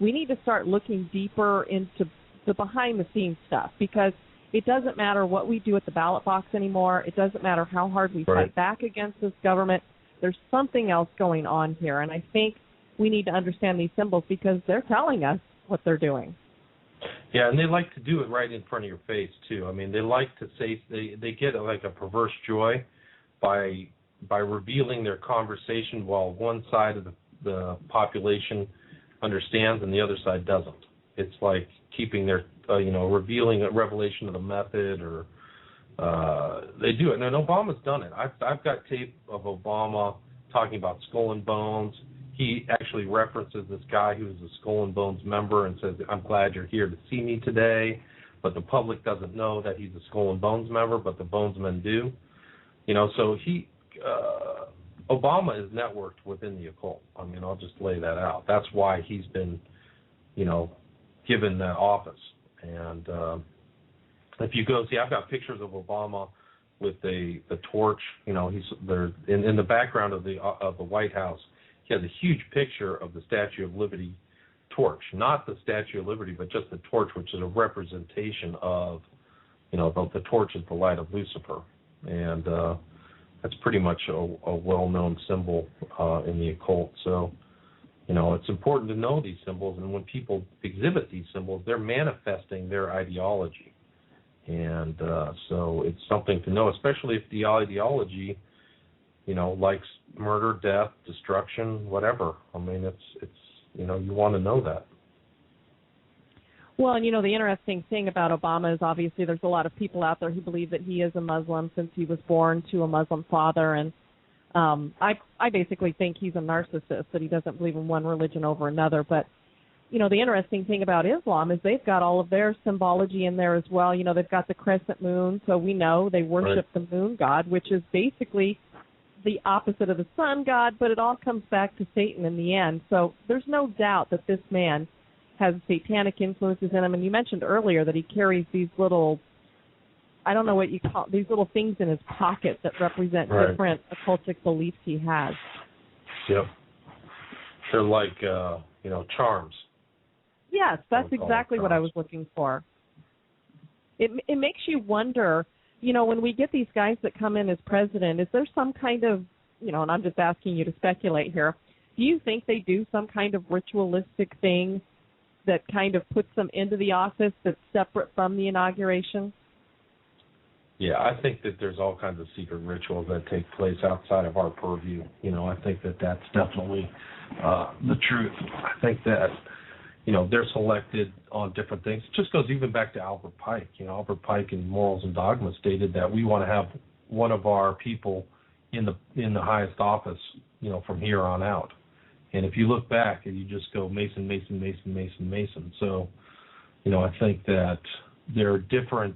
We need to start looking deeper into the behind-the-scenes stuff, because it doesn't matter what we do at the ballot box anymore. It doesn't matter how hard we fight back against this government. There's something else going on here, and I think we need to understand these symbols because they're telling us what they're doing. Yeah, and they like to do it right in front of your face, too. I mean, they like to say they get like a perverse joy by revealing their conversation while one side of the population understands and the other side doesn't. It's like keeping their, revealing a revelation of the method, or they do it. And Obama's done it. I've got tape of Obama talking about Skull and Bones. He actually references this guy who's a Skull and Bones member and says, I'm glad you're here to see me today. But the public doesn't know that he's a Skull and Bones member, but the Bonesmen do. So Obama is networked within the occult. I mean, I'll just lay that out. That's why he's been, given that office. And if you go see, I've got pictures of Obama with the torch. He's there in the background of the White House. He has a huge picture of the Statue of Liberty torch, not the Statue of Liberty, but just the torch, which is a representation of, the torch is the light of Lucifer, and that's pretty much a well-known symbol in the occult. So, it's important to know these symbols, and when people exhibit these symbols, they're manifesting their ideology. And so it's something to know, especially if the ideology, likes murder, death, destruction, whatever. I mean, it's you want to know that. Well, and the interesting thing about Obama is obviously there's a lot of people out there who believe that he is a Muslim since he was born to a Muslim father, and I basically think he's a narcissist, that he doesn't believe in one religion over another. But, the interesting thing about Islam is they've got all of their symbology in there as well. They've got the crescent moon, so we know they worship the moon god, which is basically the opposite of the sun god, but it all comes back to Satan in the end. So there's no doubt that this man has satanic influences in him. And you mentioned earlier that he carries these little, I don't know what you call, these little things in his pocket that represent different occultic beliefs he has. Yep. They're like, charms. Yes, that's exactly what I was looking for. It makes you wonder, when we get these guys that come in as president, is there some kind of, and I'm just asking you to speculate here, do you think they do some kind of ritualistic thing that kind of puts them into the office that's separate from the inauguration? Yeah, I think that there's all kinds of secret rituals that take place outside of our purview. I think that that's definitely the truth. I think that, they're selected on different things. It just goes even back to Albert Pike. Albert Pike in Morals and Dogma stated that we want to have one of our people in the highest office, from here on out. And if you look back and you just go Mason, Mason, Mason, Mason, Mason. So, I think that there are different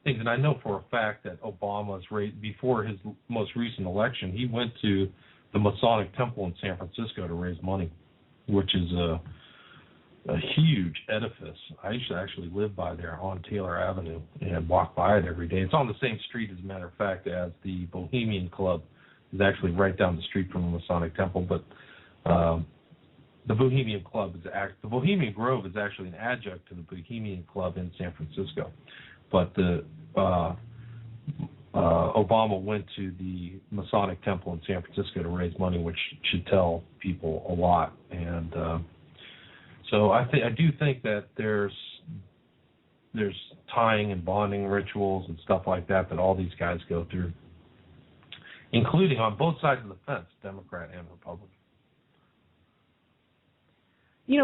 things. And I know for a fact that Obama's before his most recent election, he went to the Masonic Temple in San Francisco to raise money, which is a huge edifice. I used to actually live by there on Taylor Avenue and walk by it every day. It's on the same street, as a matter of fact, as the Bohemian Club. Is actually right down the street from the Masonic Temple, but the Bohemian Club the Bohemian Grove is actually an adjunct to the Bohemian Club in San Francisco. But Obama went to the Masonic Temple in San Francisco to raise money, which should tell people a lot. And so I do think that there's tying and bonding rituals and stuff like that all these guys go through, including on both sides of the fence, Democrat and Republican.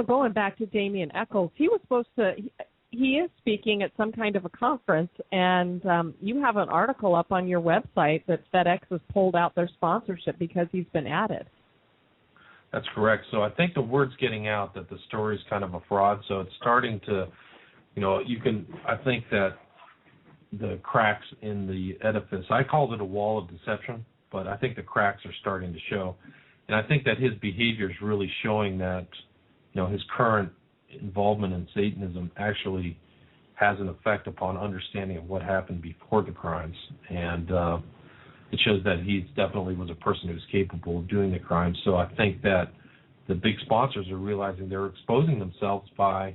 Going back to Damien Echols, he is speaking at some kind of a conference, and you have an article up on your website that FedEx has pulled out their sponsorship because he's been added. That's correct. So I think the word's getting out that the story is kind of a fraud. So it's starting to, I think that the cracks in the edifice, I called it a wall of deception, but I think the cracks are starting to show. And I think that his behavior is really showing that, his current involvement in Satanism actually has an effect upon understanding of what happened before the crimes. And it shows that he definitely was a person who was capable of doing the crimes. So I think that the big sponsors are realizing they're exposing themselves by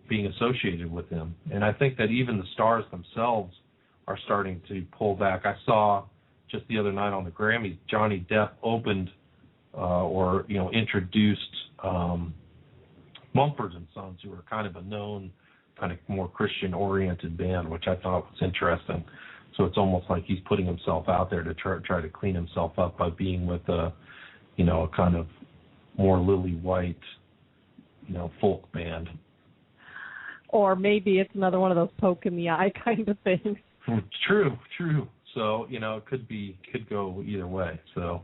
being associated with him. And I think that even the stars themselves are starting to pull back. I saw just the other night on the Grammys, Johnny Depp opened introduced Mumford & Sons, who are kind of a known, kind of more Christian-oriented band, which I thought was interesting. So it's almost like he's putting himself out there to try to clean himself up by being with a kind of more lily white, folk band. Or maybe it's another one of those poke in the eye kind of things. True. So, it could go either way. So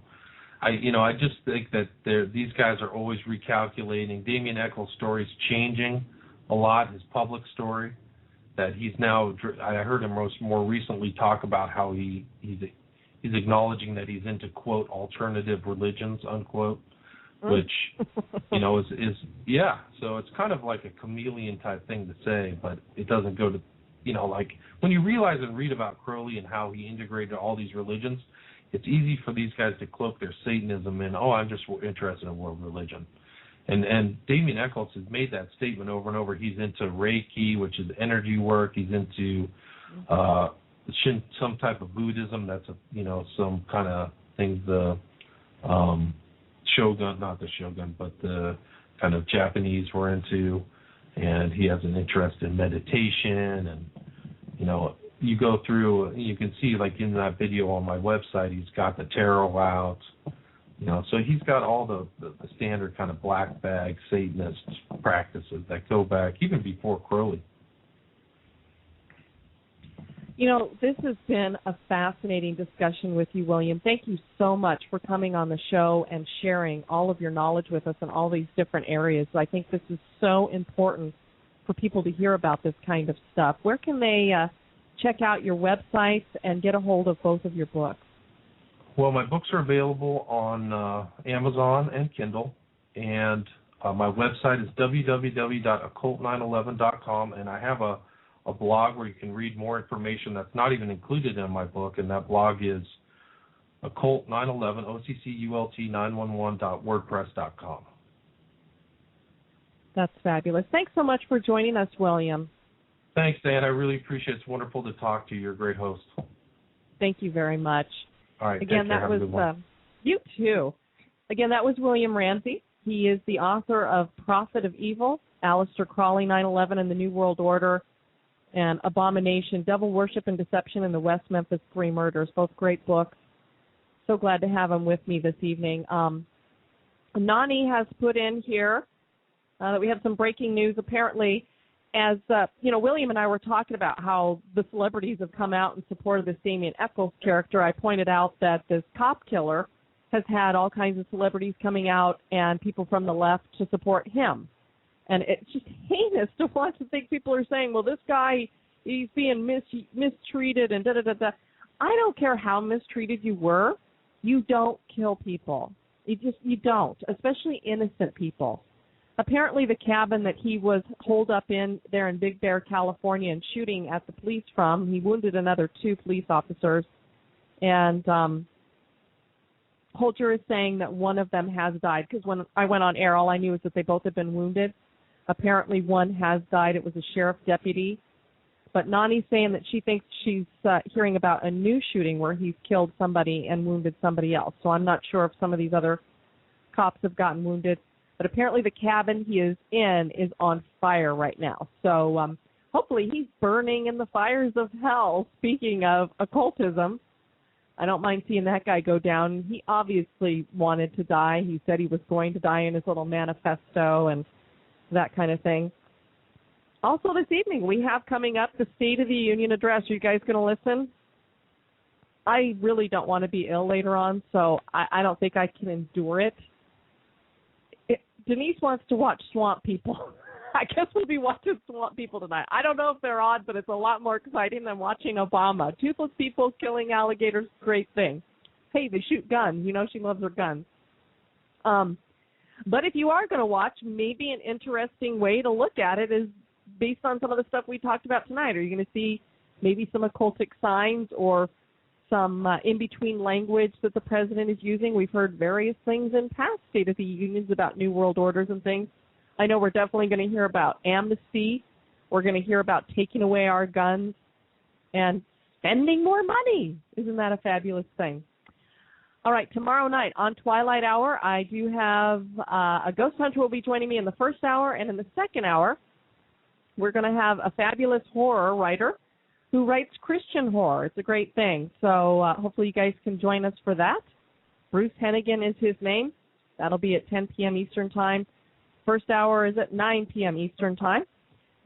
I just think that these guys are always recalculating. Damien Echols' story is changing a lot, his public story. That he's now, I heard him more recently talk about how he's acknowledging that he's into, quote, alternative religions, unquote, which, is so it's kind of like a chameleon type thing to say, but it doesn't go to, like when you realize and read about Crowley and how he integrated all these religions, it's easy for these guys to cloak their Satanism in, I'm just interested in world religion. And Damien Echols has made that statement over and over. He's into Reiki, which is energy work. He's into some type of Buddhism. That's some kind of thing the Shogun, not the Shogun, but the kind of Japanese were into. And he has an interest in meditation. And, you go through, you can see like in that video on my website, he's got the tarot out. So he's got all the standard kind of black bag Satanist practices that go back even before Crowley. This has been a fascinating discussion with you, William. Thank you so much for coming on the show and sharing all of your knowledge with us in all these different areas. I think this is so important for people to hear about this kind of stuff. Where can they check out your websites and get a hold of both of your books? Well, my books are available on Amazon and Kindle, and my website is www.occult911.com, and I have a blog where you can read more information that's not even included in my book, and that blog is Occult911, OCCULT911.wordpress.com. That's fabulous. Thanks so much for joining us, William. Thanks, Dan. I really appreciate it. It's wonderful to talk to you. You're a great host. Thank you very much. All right, again, take care. that was you too. Again, that was William Ramsey. He is the author of Prophet of Evil, Aleister Crowley, 9/11 and the New World Order, and Abomination, Devil Worship and Deception in the West Memphis Three Murders. Both great books. So glad to have him with me this evening. Nani has put in here that we have some breaking news. Apparently, as William and I were talking about how the celebrities have come out in support of this Damien Echols character, I pointed out that this cop killer has had all kinds of celebrities coming out and people from the left to support him. And it's just heinous to watch and think people are saying, well, this guy, he's being mistreated and da-da-da-da. I don't care how mistreated you were. You don't kill people. You don't, especially innocent people. Apparently the cabin that he was holed up in there in Big Bear, California, and shooting at the police from, he wounded another 2 police officers. And Holger is saying that one of them has died, because when I went on air, all I knew was that they both had been wounded. Apparently one has died. It was a sheriff deputy. But Nani's saying that she thinks she's hearing about a new shooting where he's killed somebody and wounded somebody else. So I'm not sure if some of these other cops have gotten wounded. But apparently the cabin he is in is on fire right now. So hopefully he's burning in the fires of hell. Speaking of occultism, I don't mind seeing that guy go down. He obviously wanted to die. He said he was going to die in his little manifesto and that kind of thing. Also this evening, we have coming up the State of the Union address. Are you guys going to listen? I really don't want to be ill later on, so I don't think I can endure it. Denise wants to watch Swamp People. I guess we'll be watching Swamp People tonight. I don't know if they're on, but it's a lot more exciting than watching Obama. Toothless people killing alligators, great thing. Hey, they shoot guns. She loves her guns. But if you are going to watch, maybe an interesting way to look at it is based on some of the stuff we talked about tonight. Are you going to see maybe some occultic signs or some in-between language that the president is using? We've heard various things in past State of the Unions about New World Orders and things. I know we're definitely going to hear about amnesty. We're going to hear about taking away our guns and spending more money. Isn't that a fabulous thing? All right, tomorrow night on Twilight Hour, I do have a ghost hunter will be joining me in the first hour, and in the second hour, we're going to have a fabulous horror writer who writes Christian horror. It's a great thing. So hopefully you guys can join us for that. Bruce Hennigan is his name. That'll be at 10 p.m. Eastern Time. First hour is at 9 p.m. Eastern Time.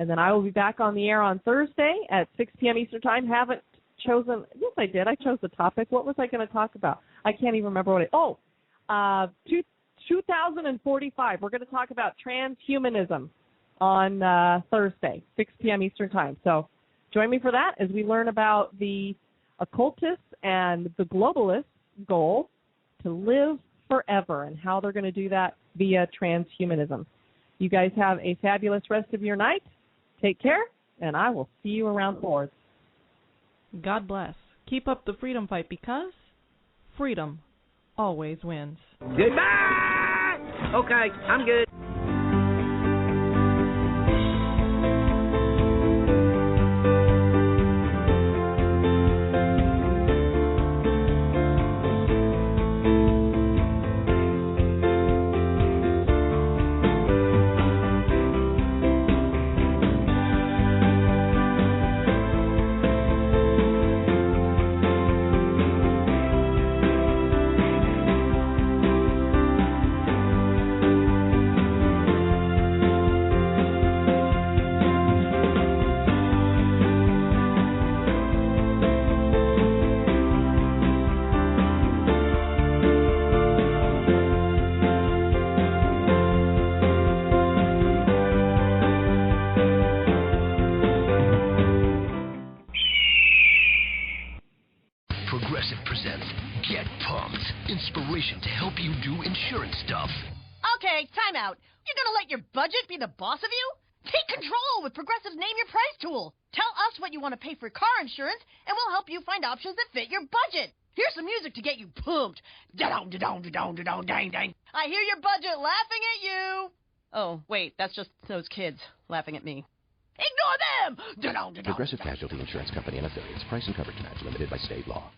And then I will be back on the air on Thursday at 6 p.m. Eastern Time. Haven't chosen, yes, I did. I chose the topic. What was I going to talk about? I can't even remember what it, 2045. We're going to talk about transhumanism on Thursday, 6 p.m. Eastern Time. So join me for that as we learn about the occultists and the globalists' goal to live forever and how they're going to do that via transhumanism. You guys have a fabulous rest of your night. Take care, and I will see you around the boards. God bless. Keep up the freedom fight because freedom always wins. Goodbye! Okay, I'm good. information to help you do insurance stuff. Okay, time out. You're gonna let your budget be the boss of you? Take control with Progressive's Name Your Price tool. Tell us what you want to pay for car insurance, and we'll help you find options that fit your budget. Here's some music to get you pumped. Da-dong, da-dong, da-dong, da-dong, dang, dang. I hear your budget laughing at you. Oh, wait, that's just those kids laughing at me. Ignore them! Da-dong, da-dong, Progressive Casualty Insurance Company and Affiliates. Price and coverage match limited by state law.